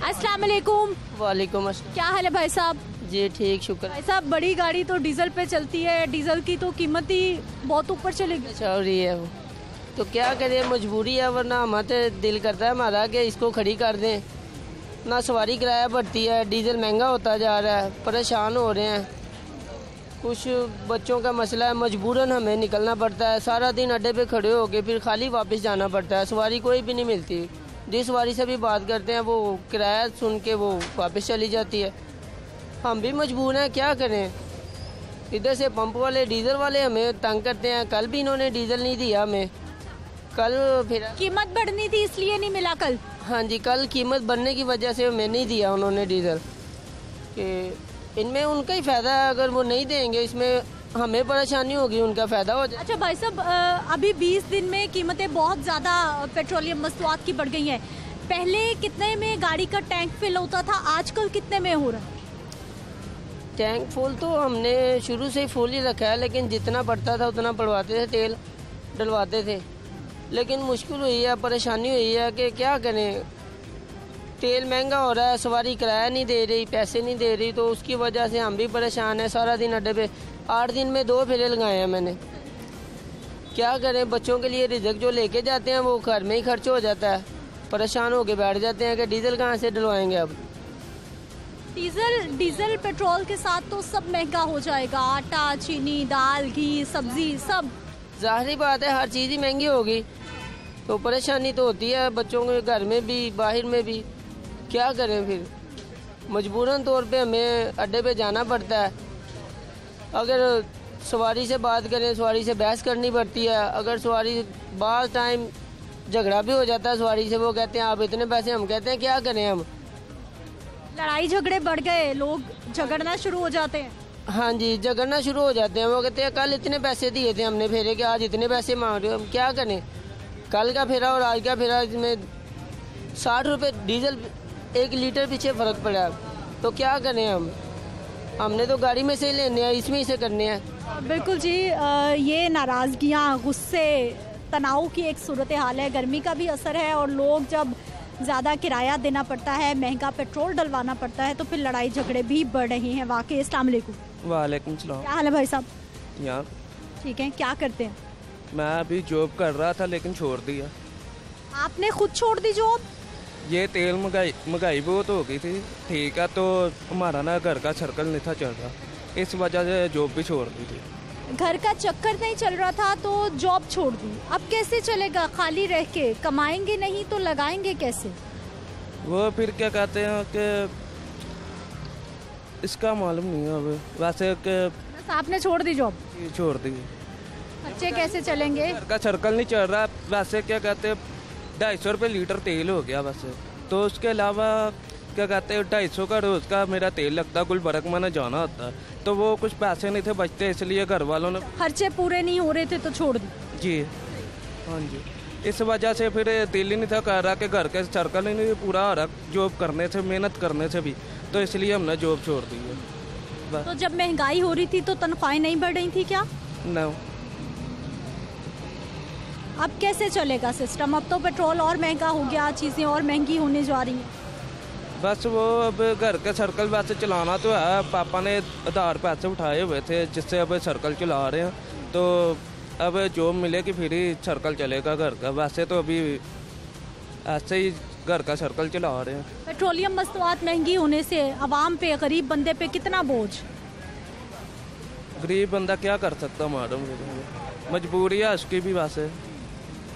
Speaker 1: अस्सलाम वालेकुम।
Speaker 3: वालेकुम अस्सलाम।
Speaker 1: क्या हाल है भाई साहब?
Speaker 3: जी ठीक, शुक्र।
Speaker 1: भाई साहब बड़ी गाड़ी तो डीजल पे चलती है, डीजल की तो कीमत ही बहुत ऊपर चलेगी।
Speaker 3: चल रही है वो, तो क्या करें, मजबूरी है, वरना हमारे दिल करता है हमारा कि इसको खड़ी कर दें। ना सवारी किराया बढ़ती है, डीजल महंगा होता जा रहा है, परेशान हो रहे हैं। कुछ बच्चों का मसला है, मजबूरन हमें निकलना पड़ता है। सारा दिन अड्डे पे खड़े होके फिर खाली वापस जाना पड़ता है। सवारी कोई भी नहीं मिलती। जिस सवारी से भी बात करते हैं वो किराया सुन के वो वापस चली जाती है। हम भी मजबूर हैं, क्या करें। इधर से पंप वाले डीजल वाले हमें तंग करते हैं। कल भी इन्होंने डीजल नहीं दिया हमें। कल फिर
Speaker 1: कीमत बढ़नी थी इसलिए नहीं मिला कल।
Speaker 3: हाँ जी, कल कीमत बढ़ने की वजह से हमें नहीं दिया उन्होंने डीजल। कि इनमें उनका ही फ़ायदा है, अगर वो नहीं देंगे इसमें हमें परेशानी होगी, उनका फ़ायदा हो जाए।
Speaker 1: अच्छा भाई साहब, अभी 20 दिन में कीमतें बहुत ज़्यादा पेट्रोलियम मसनूआत की बढ़ गई हैं। पहले कितने में गाड़ी का टैंक फिल होता था, आजकल कितने में हो रहा है?
Speaker 3: टैंक फुल तो हमने शुरू से ही फुल ही रखा है, लेकिन जितना पड़ता था उतना पड़वाते थे, तेल डलवाते थे। लेकिन मुश्किल हुई है, परेशानी हुई है कि क्या करें। तेल महंगा हो रहा है, सवारी किराया नहीं दे रही, पैसे नहीं दे रही, तो उसकी वजह से हम भी परेशान हैं। सारा दिन अड्डे पे 8 दिन में 2 फेरे लगाए हैं मैंने। क्या करें, बच्चों के लिए रिजक जो लेके जाते हैं वो घर में ही खर्च हो जाता है। परेशान होके बैठ जाते हैं कि डीजल कहाँ से डलवाएंगे अब।
Speaker 1: डीजल पेट्रोल के साथ तो सब महंगा हो जाएगा, आटा, चीनी, दाल, घी, सब्जी सब।
Speaker 3: जाहिर बात है, हर चीज़ ही महंगी होगी तो परेशानी तो होती है बच्चों के घर में भी, बाहर में भी। क्या करें फिर, मजबूरन तौर पे हमें अड्डे पे जाना पड़ता है। अगर सवारी से बात करें, सवारी से बहस करनी पड़ती है। अगर सवारी बार टाइम झगड़ा भी हो जाता है सवारी से, वो कहते हैं आप इतने पैसे, हम कहते हैं क्या करें हम।
Speaker 1: लड़ाई झगड़े बढ़ गए, लोग झगड़ना शुरू हो जाते हैं।
Speaker 3: हाँ जी, झगड़ना शुरू हो जाते हैं। वो कहते हैं कल इतने पैसे दिए थे हमने फेरे के, आज इतने पैसे मांग रहे हो। हम क्या करें, कल का फेरा और आज का फेरा इसमें 60 रुपये डीजल 1 लीटर पीछे फ़र्क पड़ा। तो क्या करें हम, हमने तो गाड़ी में से ही लेने हैं, इसमें ही से करने हैं।
Speaker 1: बिल्कुल जी, ये नाराज़गियाँ, गुस्से, तनाव की एक सूरत हाल है। गर्मी का भी असर है और लोग जब ज़्यादा किराया देना पड़ता है, महंगा पेट्रोल डलवाना पड़ता है, तो फिर लड़ाई झगड़े भी बढ़ रहे हैं। वाकई। अस्सलाम वालेकुम।
Speaker 13: वालेकुम सलाम।
Speaker 1: क्या हाल है भाई साहब?
Speaker 13: यार
Speaker 1: ठीक है। क्या करते हैं?
Speaker 13: मैं अभी जॉब कर रहा था लेकिन छोड़ दिया।
Speaker 1: आपने खुद छोड़ दी जॉब?
Speaker 13: ये तेल महंगाई बहुत हो गई थी, ठीक है, तो हमारा ना घर का सर्कल नहीं था चल रहा, इस वजह से जॉब भी छोड़ दी थी।
Speaker 1: घर का चक्कर नहीं चल रहा था तो जॉब छोड़ दी। अब कैसे चलेगा खाली रह के? कमाएंगे नहीं तो लगाएंगे कैसे?
Speaker 13: वो फिर क्या कहते हैं कि इसका मालूम नहीं है अब। वैसे कि
Speaker 1: बस आपने छोड़ दी जॉब?
Speaker 13: छोड़ दी।
Speaker 1: बच्चे कैसे चलेंगे?
Speaker 13: घर का सर्कल नहीं चल रहा। वैसे क्या कहते हैं 250 रुपये लीटर तेल हो गया वैसे, तो उसके अलावा क्या कहते हैं 250 का रोज़ का मेरा तेल लगता, गुलबर्ग में जाना होता, तो वो कुछ पैसे नहीं थे बचते, इसलिए घर वालों ने
Speaker 1: खर्चे पूरे नहीं हो रहे थे तो छोड़ दी।
Speaker 13: जी हाँ जी, इस वजह से फिर दिल ही नहीं था कर रहा कि घर के सर्कल ही नहीं पूरा आ रहा जॉब करने से, मेहनत करने से भी, तो इसलिए हमने जॉब छोड़ दी है।
Speaker 1: तो जब महंगाई हो रही थी तो तनख्वाहें नहीं बढ़ रही थी क्या?
Speaker 13: ना।
Speaker 1: अब कैसे चलेगा सिस्टम? अब तो पेट्रोल और महंगा हो गया, चीज़ें और महंगी होने जा रही हैं।
Speaker 13: बस वो अब घर का सर्कल वैसे चलाना तो है, पापा ने आधार पैसे उठाए हुए थे जिससे अब सर्कल चला रहे हैं, तो अब जॉब मिलेगी फिर ही सर्कल चलेगा घर का। वैसे तो अभी ऐसे ही घर का सर्कल चला रहे हैं।
Speaker 1: पेट्रोलियम मसनूआत महंगी होने से आवाम पे, गरीब बंदे पे कितना बोझ?
Speaker 13: गरीब बंदा क्या कर सकता मैडम, मजबूरी है उसकी भी वैसे,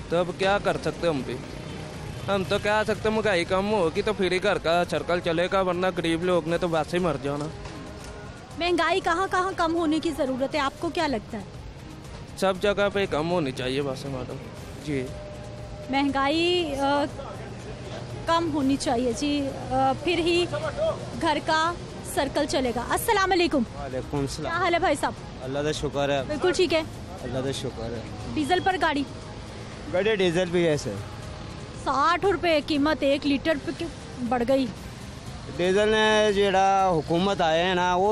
Speaker 13: तो अब क्या कर सकते हम भी। हम तो कह सकते महंगाई कम होगी तो फिर ही घर का सर्कल चलेगा, वरना गरीब लोग ने तो वैसे ही मर जाना।
Speaker 1: महंगाई कहाँ कहाँ कम होने की ज़रूरत है, आपको क्या लगता है?
Speaker 13: सब जगह पे कम होनी चाहिए वैसे मैडम जी।
Speaker 1: महंगाई कम होनी चाहिए जी, फिर ही घर का सर्कल चलेगा। अस्सलाम वालेकुम।
Speaker 14: वालेकुम सलाम।
Speaker 1: क्या हाल है भाई साहब?
Speaker 14: अल्लाह का शुक्र है।
Speaker 1: बिल्कुल ठीक है।
Speaker 14: अल्लाह का शुक्र है।
Speaker 1: डीजल पर गाड़ी
Speaker 14: डीजल भी है सर।
Speaker 1: 60 रुपये कीमत 1 लीटर पे बढ़ गई।
Speaker 14: डीजल ने ਜਿਹੜਾ हुकूमत आए हैं ना वो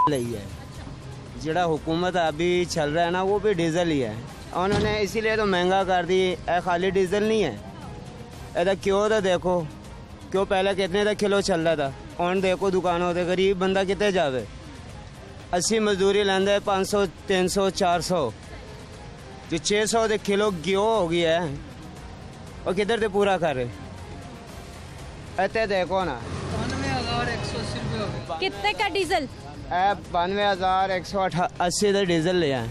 Speaker 14: ਲਈ है, ਜਿਹੜਾ हुकूमत अभी चल रहा है ना वो भी डीजल ही है। उन्होंने इसीलिए तो महंगा कर दी। खाली डीजल नहीं है, ਇਹਦਾ क्यों तो देखो, क्यों पहले कितने तक किलो चल रहा था, ਹੁਣ देखो दुकानों पर गरीब बंदा कितने जावे। 80 मजदूरी लेंदे 500 300 400, जो 600 ਦੇ किलो घ्यो हो गया है, और किधर से पूरा करे। इतने देखो ना
Speaker 1: 9180 रुपये। कितने का डीजल?
Speaker 14: 92,180 ਦਾ ਡੀਜ਼ਲ ਲਿਆ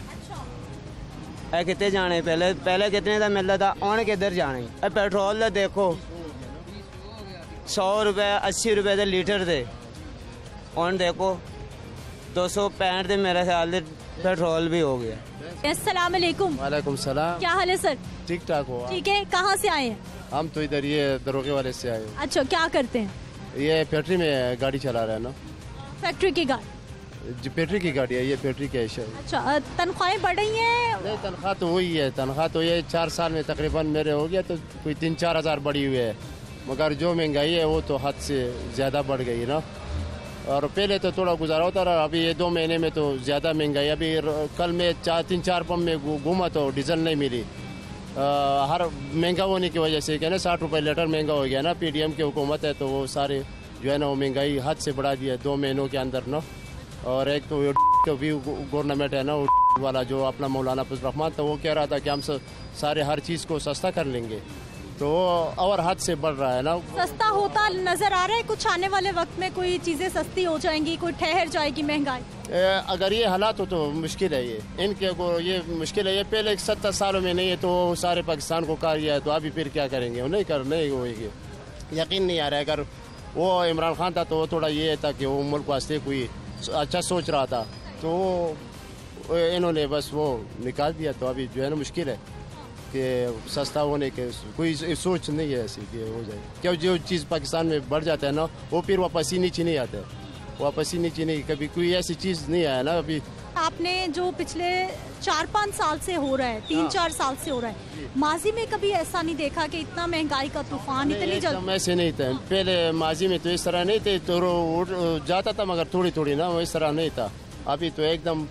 Speaker 14: ਇਹ ਕਿੱਥੇ ਜਾਣੇ ਪਹਿਲੇ ਕਿਤਨੇ ਦਾ ਮਿਲਦਾ था ਹੁਣ ਕਿੱਧਰ ਜਾਣੇ ਇਹ ਪੈਟਰੋਲ ਦਾ ਦੇਖੋ 100 रुपए 80 रुपए ਦੇ ਲੀਟਰ ਦੇ ਹੁਣ ਦੇਖੋ 265 ਦੇ मेरे ख्याल से पेट्रोल भी हो गया।
Speaker 1: अस्सलाम वालेकुम।
Speaker 15: वालेकुम सलाम।
Speaker 1: क्या हाल है सर?
Speaker 15: ठीक ठाक हो?
Speaker 1: ठीक है। कहाँ से आए हैं?
Speaker 15: हम तो इधर ये दरोगे वाले से आए।
Speaker 1: अच्छा, क्या करते हैं?
Speaker 15: ये फैक्ट्री में गाड़ी चला रहा है ना।
Speaker 1: फैक्ट्री की गाड़ी?
Speaker 15: फैक्ट्री की गाड़ी है ये, फैक्ट्री की है।
Speaker 1: अच्छा, तनख्वाहें बढ़ रही हैं?
Speaker 15: नहीं, तनख्वाह तो वही है, तनख्वाह तो ये 4 साल में तकरीबन मेरे हो गया तो कोई 3-4 हज़ार बढ़ी हुई है, मगर जो महंगाई है वो तो हद से ज़्यादा बढ़ गई ना। और पहले तो थोड़ा गुजारा होता रहा, अभी ये 2 महीने में तो ज़्यादा महंगाई। अभी कल में 3-4 पंप में घूमा तो डीजल नहीं मिली, हर महंगा होने की वजह से क्या ना 60 रुपये लीटर महंगा हो गया ना। PDM की हुकूमत है तो वो सारे जो है ना वो महंगाई हद से बढ़ा दिया 2 महीनों के अंदर ना। और एक तो भी गवर्नमेंट है ना वो वाला जो अपना मौलाना फजल रहमान था वो कह रहा था कि हम सारे हर चीज़ को सस्ता कर लेंगे, तो और हद से बढ़ रहा है ना।
Speaker 1: सस्ता होता नजर आ रहा है कुछ? आने वाले वक्त में कोई चीजें सस्ती हो जाएंगी, कोई ठहर जाएगी महंगाई?
Speaker 15: अगर ये हालात हो तो मुश्किल है, ये इनके को ये मुश्किल है। ये पहले 70 सालों में नहीं है तो सारे पाकिस्तान को कर दिया है, तो अभी फिर क्या करेंगे? वो नहीं होगी, यकीन नहीं आ रहा है। अगर वो इमरान खान था तो वो थोड़ा ये था कि वो मुल्क वास्ते कोई अच्छा सोच रहा था, तो इन्होंने बस वो निकाल दिया। तो अभी जो है ना मुश्किल है कि सस्ता होने के कोई सोच नहीं है ऐसी कि हो जाए। क्या जो चीज़ पाकिस्तान में बढ़ जाता है ना वो फिर वापस ही नीचे नहीं आता है, वापस ही नीचे नहीं, कभी कोई ऐसी चीज़ नहीं आया ना। अभी
Speaker 1: आपने जो पिछले 4-5 साल से हो रहा है, 3-4 साल से हो रहा है, माजी में कभी ऐसा नहीं देखा कि इतना महंगाई का तूफान इतनी जल्दी?
Speaker 15: ऐसे नहीं था पहले, माजी में तो इस तरह नहीं थे, तो जाता था मगर थोड़ी ना, वो इस तरह नहीं था। अभी तो एकदम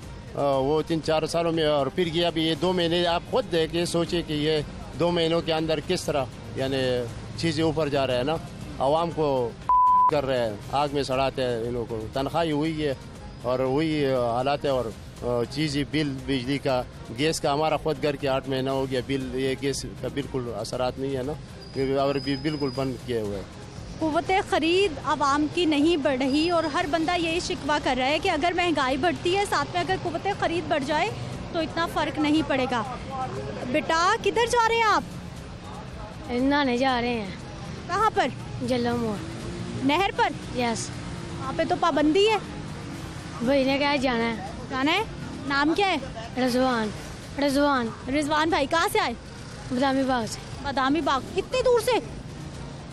Speaker 15: वो 3-4 सालों में। और फिर ये अभी ये 2 महीने आप खुद देख के सोचिए कि ये 2 महीनों के अंदर किस तरह यानी चीज़ें ऊपर जा रहे हैं ना, आवाम को कर रहे हैं, आग में सड़ाते हैं इन लोगों को। तनख्वाही हुई है और वही हालात है। और चीज़ें बिल बिजली का, गैस का, हमारा खुद घर के 8 महीना हो गया बिल, ये गैस का बिल्कुल असरात नहीं है ना, और बिल्कुल बंद किए हुए हैं।
Speaker 1: क़ुव्वत ख़रीद आवाम की नहीं बढ़ रही और हर बंदा यही शिकवा कर रहा है कि अगर महंगाई बढ़ती है साथ में अगर क़ुव्वत ख़रीद बढ़ जाए तो इतना फ़र्क नहीं पड़ेगा। बेटा किधर जा रहे हैं आप?
Speaker 4: नहाने जा रहे हैं।
Speaker 1: कहाँ पर?
Speaker 4: जल्लो मोड़
Speaker 1: नहर पर?
Speaker 4: यस।
Speaker 1: वहाँ पे तो पाबंदी है।
Speaker 4: भाई ने क्या जाना है?
Speaker 1: जाना है। नाम क्या है? रिजवान भाई कहाँ से आए?
Speaker 4: बदामी बाग से।
Speaker 1: बदामी बाग इतनी दूर से?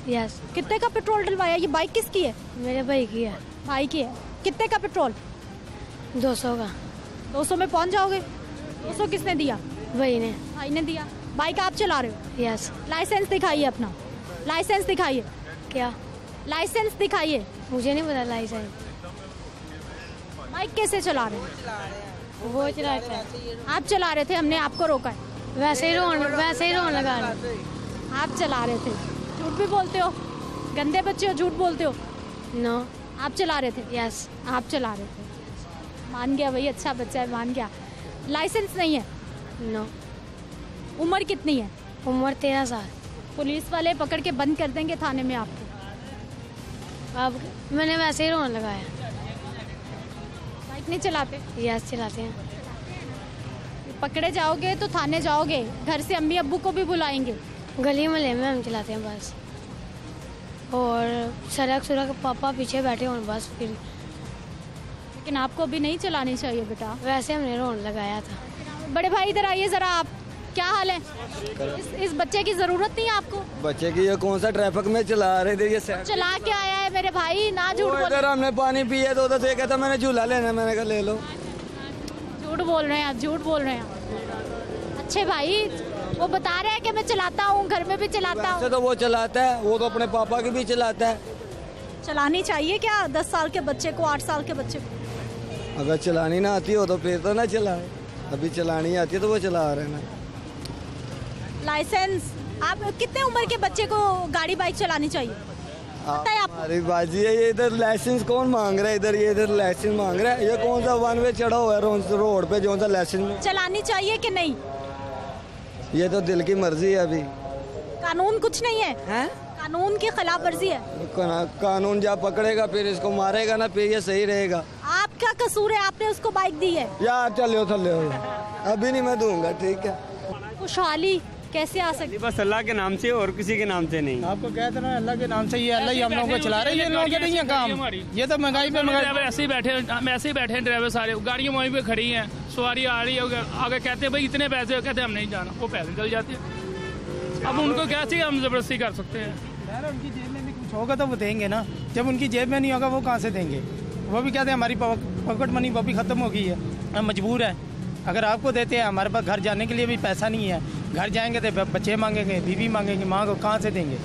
Speaker 4: यस।
Speaker 1: कितने का पेट्रोल डलवाया? ये बाइक किसकी है?
Speaker 4: मेरे भाई की है।
Speaker 1: भाई की है। कितने का पेट्रोल?
Speaker 4: 200 का।
Speaker 1: 200 में पहुंच जाओगे? 200 किसने दिया?
Speaker 4: भाई ने।
Speaker 1: भाई ने दिया। बाइक आप चला रहे हो?
Speaker 4: यस।
Speaker 1: लाइसेंस दिखाइए अपना, लाइसेंस दिखाइए।
Speaker 4: क्या
Speaker 1: लाइसेंस दिखाइए?
Speaker 4: मुझे नहीं पता लाइसेंस।
Speaker 1: बाइक कैसे चला रहे हैं?
Speaker 4: वो चला रहे थे।
Speaker 1: आप चला रहे थे, हमने आपको रोका है?
Speaker 4: वैसे ही रोन लगा रहे।
Speaker 1: आप चला रहे थे? झूठ भी बोलते हो, गंदे बच्चे हो, झूठ बोलते हो।
Speaker 4: नो।
Speaker 1: आप चला रहे थे?
Speaker 4: यस।
Speaker 1: आप चला रहे थे। मान गया भाई, अच्छा बच्चा है, मान गया। लाइसेंस नहीं है?
Speaker 4: नो।
Speaker 1: उम्र कितनी है?
Speaker 4: उम्र 13 साल।
Speaker 1: पुलिस वाले पकड़ के बंद कर देंगे थाने में आपको।
Speaker 4: अब मैंने वैसे ही रोन लगाया।
Speaker 1: बाइक नहीं चलाते?
Speaker 4: यस चलाते हैं।
Speaker 1: पकड़े जाओगे तो थाने जाओगे, घर से अम्मी अब्बू को भी बुलाएंगे?
Speaker 4: गली मोहल्ले में हम चलाते हैं बस, और सड़क पापा पीछे बैठे हों बस। फिर
Speaker 1: लेकिन आपको अभी नहीं चलानी चाहिए बेटा।
Speaker 4: वैसे हमने रोन लगाया था।
Speaker 1: बड़े भाई इधर आइए ज़रा। आप क्या हाल है? इस बच्चे की ज़रूरत नहीं है आपको?
Speaker 16: बच्चे की ये कौन सा ट्रैफिक में चला रहे थे? ये
Speaker 1: चला के आया है मेरे भाई, ना झूठ बोल।
Speaker 16: इधर हमने पानी पिया तो उधर से कहता मैंने झूला लेना, मैंने कहा ले लो।
Speaker 1: झूठ बोल रहे हैं आप, झूठ बोल रहे हैं। अच्छे भाई वो बता रहे हैं कि मैं चलाता हूँ, घर में भी चलाता हूँ।
Speaker 16: तो वो चलाता है, वो तो अपने पापा की भी चलाता है।
Speaker 1: चलानी चाहिए क्या 10 साल के बच्चे को, 8 साल के बच्चे को?
Speaker 16: अगर चलानी ना आती हो तो फिर तो ना चलाए, अभी चलानी आती है तो वो चला रहे ना।
Speaker 1: लाइसेंस, आप कितने उम्र के बच्चे को गाड़ी बाइक चलानी चाहिए?
Speaker 16: हमारी बाजी है ये, इधर लाइसेंस कौन मांग रहा है? इधर ये इधर लाइसेंस मांग रहा है। ये कौन सा 1 वे चढ़ा हुआ है रोड पे जो सा लाइसेंस?
Speaker 1: चलानी चाहिए कि नहीं?
Speaker 16: ये तो दिल की मर्जी है। अभी
Speaker 1: कानून कुछ नहीं है,
Speaker 16: हैं?
Speaker 1: कानून की खिलाफ वर्जी है।
Speaker 16: कानून जब पकड़ेगा फिर इसको मारेगा ना, फिर ये सही रहेगा।
Speaker 1: आप आपका कसूर है, आपने उसको बाइक दी है?
Speaker 16: यार चलो थल्ले अभी नहीं मैं दूंगा, ठीक है।
Speaker 1: खुशहाली कैसे आ सकती?
Speaker 17: बस अल्लाह के नाम से और किसी के नाम से नहीं।
Speaker 12: आपको कहते ना अल्लाह के नाम से, ये अल्लाह ही हम लोगों को चला रहे हैं, ये लोग नहीं है काम, ये तो महंगाई पे महंगाई।
Speaker 18: ऐसे ही बैठे, हम ऐसे ही बैठे हैं, ड्राइवर सारे गाड़ियाँ वहीं पे खड़ी हैं, सवारी आ रही है, आगे कहते हैं भाई इतने पैसे, कहते हैं हम नहीं जाना, वो पैदल चल जाते हैं। अब उनको कैसे हम जबरदस्ती कर सकते हैं?
Speaker 12: उनकी जेब में भी कुछ होगा तो वो देंगे ना, जब उनकी जेब में नहीं होगा वो कहाँ से देंगे? वो भी कहते हैं हमारी पॉकेट मनी वो भी खत्म हो गई है, हम मजबूर हैं। अगर आपको देते हैं, हमारे पास घर जाने के लिए भी पैसा नहीं है, घर जाएंगे तो बच्चे मांगेंगे, बीवी मांगेंगे, माँ को कहाँ से देंगे?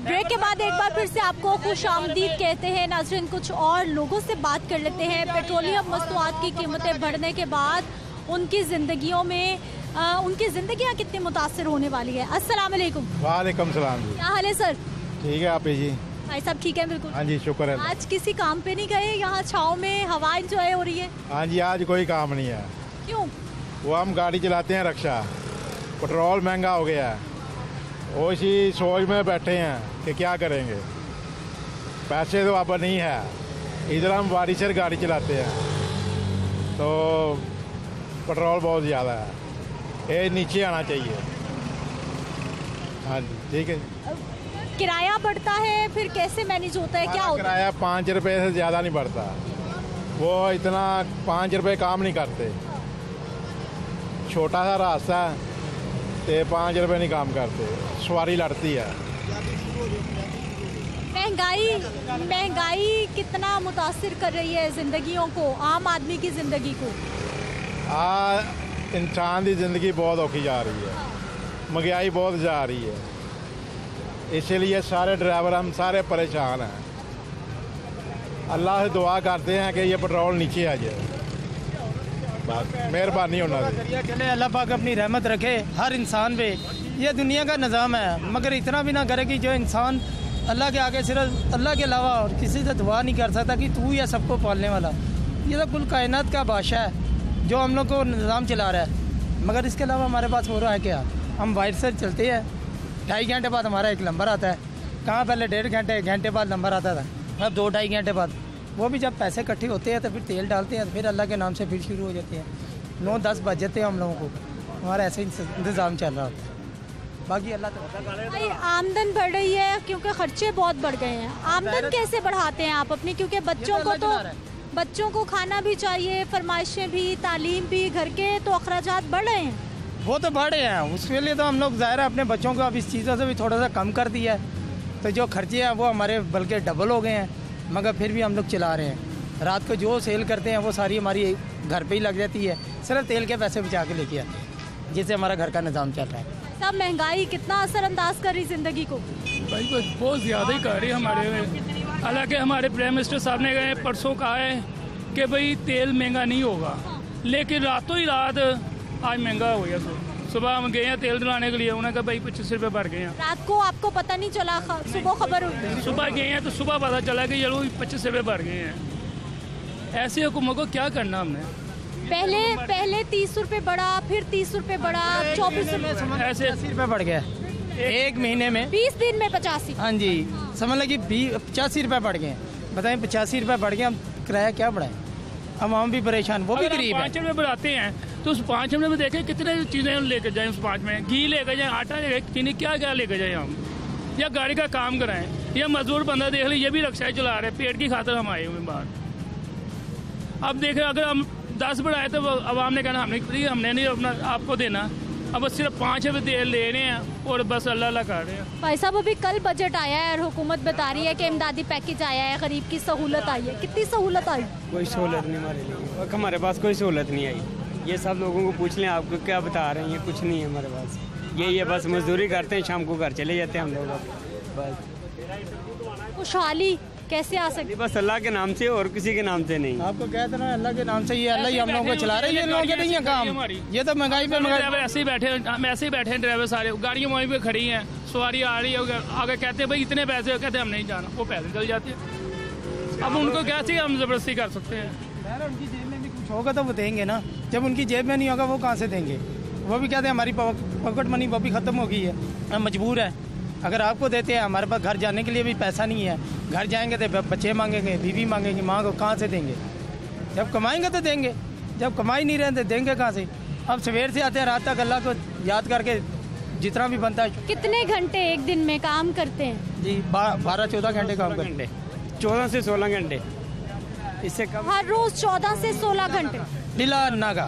Speaker 1: ब्रेक के बाद एक बार फिर से आपको खुश आमदीद कहते हैं। नाज़रीन, कुछ और लोगों से बात कर लेते हैं। पेट्रोलियम मस्तूआत की कीमतें बढ़ने के बाद उनकी ज़िंदगियों में उनकी ज़िंदगियाँ कितनी मुतासर होने वाली है। अस्सलाम वालेकुम।
Speaker 19: वालेकुम सलाम जी।
Speaker 1: क्या हाल है सर?
Speaker 19: ठीक है आप जी?
Speaker 1: भाई साहब ठीक है बिल्कुल।
Speaker 19: हाँ जी शुक्र है।
Speaker 1: आज किसी काम पे नहीं गए? यहाँ छाँव में हवा इंजॉय हो रही है?
Speaker 19: हाँ जी आज कोई काम नहीं है।
Speaker 1: क्यों?
Speaker 19: वो हम गाड़ी चलाते हैं रक्षा, पेट्रोल महंगा हो गया है, वो इसी सोच में बैठे हैं कि क्या करेंगे, पैसे तो अब नहीं है। इधर हम वारिसर गाड़ी चलाते हैं तो पेट्रोल बहुत ज़्यादा है, ये नीचे आना चाहिए। हाँ जी ठीक है।
Speaker 1: किराया बढ़ता है फिर कैसे मैनेज होता है? क्या होता है?
Speaker 19: किराया 5 रुपये से ज़्यादा नहीं बढ़ता, वो इतना 5 रुपये काम नहीं करते, छोटा सा रास्ता है तो 5 रुपये नहीं काम करते, सवारी लड़ती है।
Speaker 1: महंगाई कितना मुतासिर कर रही है ज़िंदगियों को, आम आदमी की ज़िंदगी को?
Speaker 19: इंसान की ज़िंदगी बहुत औखी जा रही है, महंगाई बहुत जा रही है, इसीलिए सारे ड्राइवर हम सारे परेशान हैं। अल्लाह से दुआ करते हैं कि ये पेट्रोल नीचे आ जाए, बस मेहरबानी होना चाहिए।
Speaker 12: चले अल्लाह पाक अपनी रहमत रखे हर इंसान पे, ये दुनिया का निज़ाम है, मगर इतना भी ना करे कि जो इंसान अल्लाह के आगे सिर्फ अल्लाह के अलावा और किसी से दुआ नहीं कर सकता कि तू या सबको पालने वाला, ये तो कुल कायनात का बादशाह है जो हम लोग को निज़ाम चला रहा है। मगर इसके अलावा हमारे पास हो रहा है क्या? हम वाइट से चलते हैं, 2.5 घंटे बाद हमारा एक नंबर आता है, कहाँ पहले 1.5 घंटे बाद नंबर आता था, अब 2-2.5 घंटे बाद, वो भी जब पैसे इकट्ठे होते हैं तो फिर तेल डालते हैं, फिर अल्लाह के नाम से फिर शुरू हो जाते हैं। 9-10 बज जाते हैं हम लोगों को, हमारा ऐसे इंतज़ाम चल रहा होता है। बाकी अल्लाह तो
Speaker 1: भाई आमदन बढ़ रही है क्योंकि खर्चे बहुत बढ़ गए हैं, आमदन कैसे बढ़ाते हैं आप अपनी? क्योंकि बच्चों को खाना भी चाहिए, फरमाइशें भी, तालीम भी, घर के तो अखराजात बढ़ रहे हैं।
Speaker 12: वो तो बढ़े हैं, उसके लिए तो हम लोग ज़ाहिर है अपने बच्चों को अब इस चीज़ों से भी थोड़ा सा कम कर दिया है, तो जो खर्चे हैं वो हमारे बल्कि डबल हो गए हैं, मगर फिर भी हम लोग चला रहे हैं। रात को जो सेल करते हैं वो सारी हमारी घर पे ही लग जाती है, सिर्फ तेल के पैसे बचा के लेके आते हैं, जिससे हमारा घर का निज़ाम चल रहा है।
Speaker 1: सब महंगाई कितना असरअंदाज कर रही ज़िंदगी को?
Speaker 18: भाई बहुत ज़्यादा ही कर रही है हमारे में। हालांकि हमारे प्राइम मिनिस्टर साहब ने गए परसों कहा है कि भाई तेल महंगा नहीं होगा, लेकिन रातों ही रात आज महंगा हो गया। सुबह हम गए हैं तेल दिलाने के लिए, उन्होंने कहा भाई 25 रुपये बढ़ गए हैं।
Speaker 1: रात को आपको पता नहीं चला? सुबह खबर हुई?
Speaker 18: सुबह गए हैं तो सुबह पता चला कि चलो 25 रुपये बढ़ गए हैं। ऐसी हुकूमत को क्या करना हमने?
Speaker 1: पहले 30 रुपये बढ़ा, फिर 30 रुपये बढ़ा, 24 रुपये,
Speaker 12: ऐसे 80 रुपये बढ़ गया एक महीने में,
Speaker 1: 20 दिन में 85।
Speaker 12: हाँ जी, समझ लो कि 85 रुपये बढ़ गए। बताएं 85 रुपये बढ़ गए, हम किराया क्या बढ़ाएं? हम भी परेशान, वो भी गरीब है।
Speaker 18: 5 रुपये बढ़ाते हैं तो उस 5 रुपये में देखें कितने चीज़ें लेकर जाएं, उस 5 में घी लेकर जाएं, आटा लेकर, चीनी, क्या क्या लेकर जाएं हम, या गाड़ी का काम कराएं, या मजदूर बंदा देख ली ये भी रिक्शा चला रहे, पेट की खातर हम आए हुए बाहर। अब देखें अगर हम 10 बढ़ाए तो अवाम ने कहना हमने नहीं अपना आपको देना, अब बस सिर्फ 5 रुपये तेल ले रहे हैं और बस अल्लाह कर रहे हैं।
Speaker 1: भाई साहब अभी कल बजट आया है और हुकूमत बता रही है कि इमदादी पैकेज आया है, गरीब की सहूलत आई है, कितनी सहूलत आई?
Speaker 17: कोई सहूलत नहीं हमारे पास, कोई सहूलत नहीं आई। ये सब लोगों को पूछ लें, आपको क्या बता रहे हैं, कुछ नहीं है हमारे पास। ये बस मजदूरी करते हैं, शाम को घर चले जाते हैं हम लोग बस।
Speaker 1: खुशहाली कैसे आ सकती?
Speaker 17: बस अल्लाह के नाम से और किसी के नाम से नहीं।
Speaker 12: आपको कहते ना अल्लाह के नाम से, ये अल्लाह ही हम लोगों को चला रहे हैं, ये लोगों के नहीं है काम, ये तो महंगाई पे महंगाई।
Speaker 18: ऐसे ही बैठे, हम ऐसे ही बैठे हैं ड्राइवर सारे, गाड़ियाँ वहीं पे खड़ी हैं, सवारी आ रही है, आगे कहते हैं भाई इतने पैसे, कहते हैं हम नहीं जाना, वो पैदल चल जाते हैं। अब उनको कैसे हम जबरदस्ती कर सकते हैं?
Speaker 12: उनकी जेब में भी कुछ होगा तो वो देंगे ना, जब उनकी जेब में नहीं होगा वो कहाँ से देंगे? वो भी कहते हैं हमारी पॉकेट मनी वो भी ख़त्म हो गई है, हम मजबूर है। अगर आपको देते हैं, हमारे पास घर जाने के लिए भी पैसा नहीं है, घर जाएंगे तो बच्चे मांगेंगे, बीवी मांगेंगे, माँ को कहाँ से देंगे? जब कमाएंगे तो देंगे, जब कमाई नहीं रहे तो देंगे कहाँ से? अब सवेर से आते हैं रात तक अल्लाह को याद करके जितना भी बनता है।
Speaker 1: कितने घंटे एक दिन में काम करते हैं?
Speaker 12: जी 12-14 घंटे काम करते हैं,
Speaker 17: 14 से 16 घंटे, इससे कम।
Speaker 1: हर रोज 14 से 16 घंटे
Speaker 12: बिला नागा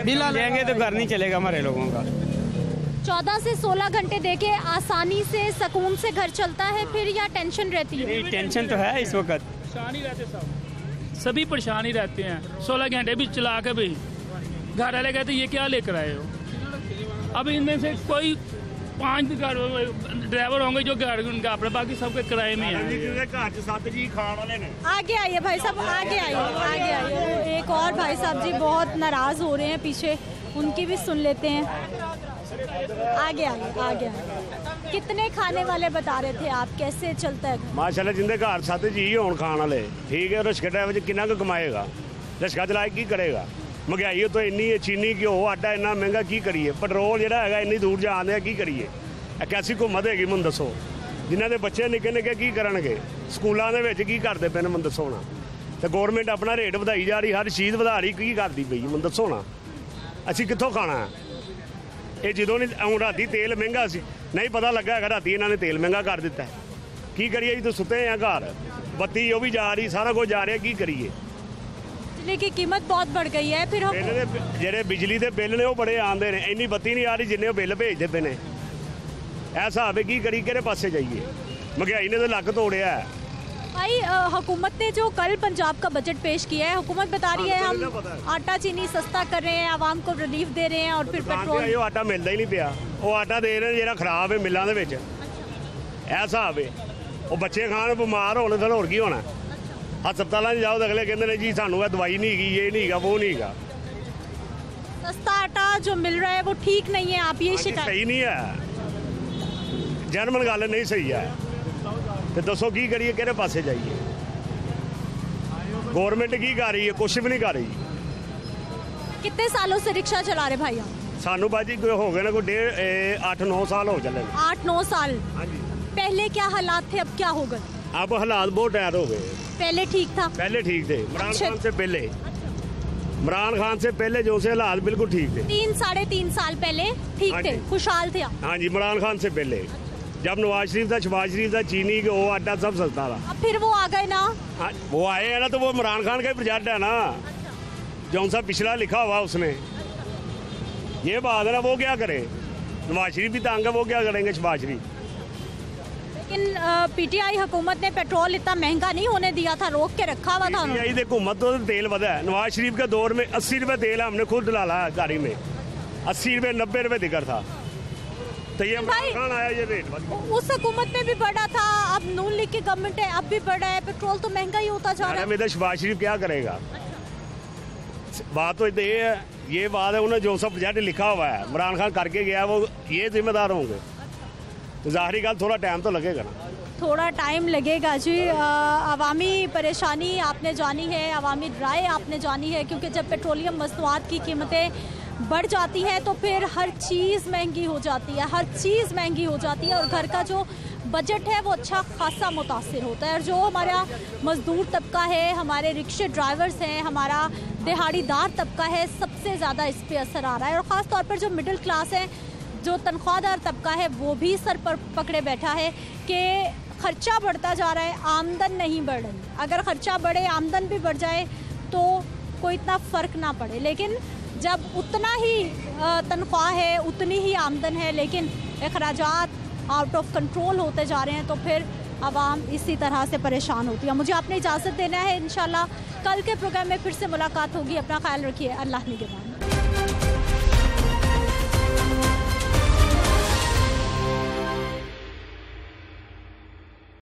Speaker 17: बिला लेंगे तो घर नहीं चलेगा हमारे लोगों का।
Speaker 1: 14 से 16 घंटे देके आसानी से सुकून से घर चलता है फिर, या टेंशन रहती है?
Speaker 17: टेंशन तो है इस वक्त,
Speaker 18: परेशान ही रहते सभी परेशान ही रहते हैं। 16 घंटे भी चला के भी घर वाले कहते ये क्या लेकर आए हो? अब इनमें से कोई 5 ड्राइवर होंगे जो घर उनका अपने, बाकी सबके किराए में है।
Speaker 1: आगे आइए भाई साहब, आगे आइए, आगे आइए। एक और भाई साहब जी बहुत नाराज हो रहे हैं पीछे, उनकी भी सुन लेते हैं। आगे आइए, आगे आइए। कितने खाने वाले बता रहे थे आप, कैसे चलता है?
Speaker 20: माशाल्लाह जिंदे घर 7 जी होण खाण वाले, ठीक है। रिक्शा ड्राइवर कितना कुछ कमाएगा? रिक्शा चलाए की करेगा? महंगाई तो इन्नी है, चीनी घ्यो आटा इन्ना महंगा, की करिए? पेट्रोल जिहड़ा हैगा इन्नी दूर जाने की करिए? कैसी घुम्मत हैगी मैनूं दसो? जिन्हां दे बच्चे निक्के निक्के की करनगे? स्कूलों दे विच की करदे पे ने मैनूं दसो ना? ते गौरमेंट अपना रेट वधाई जा रही, हर चीज़ वधा रही, की करदी पई मैनूं दसो ना? असीं कित्थों खाना है? ये जो नहीं हूँ राती तेल महंगा सी, नहीं पता लगा है राती इन्होंने तेल महंगा कर दिता है। की करिए जी? तो सुते हैं घर, बत्ती वो भी जा रही, सारा कुछ जा रहा, की करिए?
Speaker 1: बिजली की कीमत बहुत बढ़ गई है। फिर हम
Speaker 20: जेडे बिजली के बिल ने वो बड़े आते हैं, इन्नी बत्ती नहीं आ रही जिन्ने बिल भेजते पे ने। ऐसा है की करी, किहड़े पासे जाइए? महंगाई ने तो लक तोड़िया है
Speaker 1: भाई। हुकूमत ने जो कल पंजाब का बजट पेश किया है, हुकूमत बता रही है हम आटा चीनी सस्ता कर रहे हैं, आवाम को रिलीफ दे रहे हैं, और फिर पेट्रोल
Speaker 20: आटा मिलता ही नहीं पिया। वो आटा दे रहे जो खराब है मिलों के विच। ऐसा है वो बच्चे खान बीमार होने फिर होर की होना? हस्पताल जाओ तो अगले कहते जी सानू दवाई नहीं हैगी, ये नहीं हैगा, वो नहीं हैगा।
Speaker 1: सस्ता आटा जो मिल रहा है वो ठीक नहीं है, आप ये शिकायत?
Speaker 20: सही नहीं है, जनमन गल नहीं सही है। तो दसो की करिए, किहड़े पासे जाइए? गवर्नमेंट की कर रही है? कुछ भी नहीं कर रही।
Speaker 1: कितने सालों से रिक्शा चला रहे भाई आप?
Speaker 20: सानू बाजी हो गए ना कोई 8-9 साल हो चले।
Speaker 1: 8-9 साल। पहले क्या हालात थे, अब क्या हो गए?
Speaker 20: अब हालात बहुत टायर हो गए।
Speaker 1: पहले ठीक था?
Speaker 20: पहले ठीक थे, इमरान खान से पहले। इमरान खान से पहले जो से हालात बिल्कुल ठीक थे।
Speaker 1: 3-3.5 साल पहले ठीक थे, खुशहाल थे?
Speaker 20: हाँ जी, इमरान खान से पहले जब नवाज शरीफ था, शहबाज शरीफ था, चीनी के वो आटा सब सस्ता था।
Speaker 1: अब फिर वो आ गए ना?
Speaker 20: वो आए हैं ना, तो वो इमरान खान का ही प्रोजेक्ट है ना, जो सा पिछला लिखा हुआ उसने। ये बात है ना, वो क्या करे? नवाज शरीफ भी तंग है, वो क्या करेंगे शहबाज शरीफ?
Speaker 1: लेकिन पीटीआई हुकूमत ने पेट्रोल इतना महंगा नहीं होने दिया था, रोक के रखा हुआ था।
Speaker 20: पीटीआई की हुकूमत तो तेल बढ़ा है। नवाज शरीफ के दौर में 80 रुपये तेल हमने खुद डाला गाड़ी में, 80 रुपये 90 रुपये दिखर था। तो ये इमरान खान आया, ये रेट
Speaker 1: उस हुकूमत में भी बढ़ा था, अब नून लीग की गवर्नमेंट है, अब भी बढ़ा है। पेट्रोल तो महंगा ही होता जा रहा है।
Speaker 20: शहबाज शरीफ क्या करेगा? बात तो ये है, ये बात है, उन्होंने जो सब प्रोजेक्ट लिखा हुआ है इमरान खान करके गया, वो ये जिम्मेदार होंगे। तो जाहिर गल थोड़ा टाइम तो लगेगा ना।
Speaker 1: थोड़ा टाइम लगेगा जी। अवामी परेशानी आपने जानी है, अवामी राय आपने जानी है, क्योंकि जब पेट्रोलियम मसनूआत की कीमतें बढ़ जाती है तो फिर हर चीज़ महंगी हो जाती है, हर चीज़ महंगी हो जाती है, और घर का जो बजट है वो अच्छा खासा मुतासिर होता है। और जो हमारा मज़दूर तबका है, हमारे रिक्शे ड्राइवर्स हैं, हमारा दिहाड़ीदार तबका है, सबसे ज़्यादा इस पर असर आ रहा है। और ख़ास तौर पर जो मिडिल क्लास है, जो तनख्वाहदार तबका है, वो भी सर पर पकड़े बैठा है कि खर्चा बढ़ता जा रहा है, आमदन नहीं बढ़ रही। अगर खर्चा बढ़े, आमदन भी बढ़ जाए तो कोई इतना फ़र्क ना पड़े, लेकिन जब उतना ही तनख्वाह है, उतनी ही आमदन है, लेकिन अखराजात आउट ऑफ कंट्रोल होते जा रहे हैं, तो फिर आवाम इसी तरह से परेशान होती है। मुझे आपने इजाज़त देना है, इंशाल्लाह कल के प्रोग्राम में फिर से मुलाकात होगी। अपना ख्याल रखिए, अल्लाह निगहबान।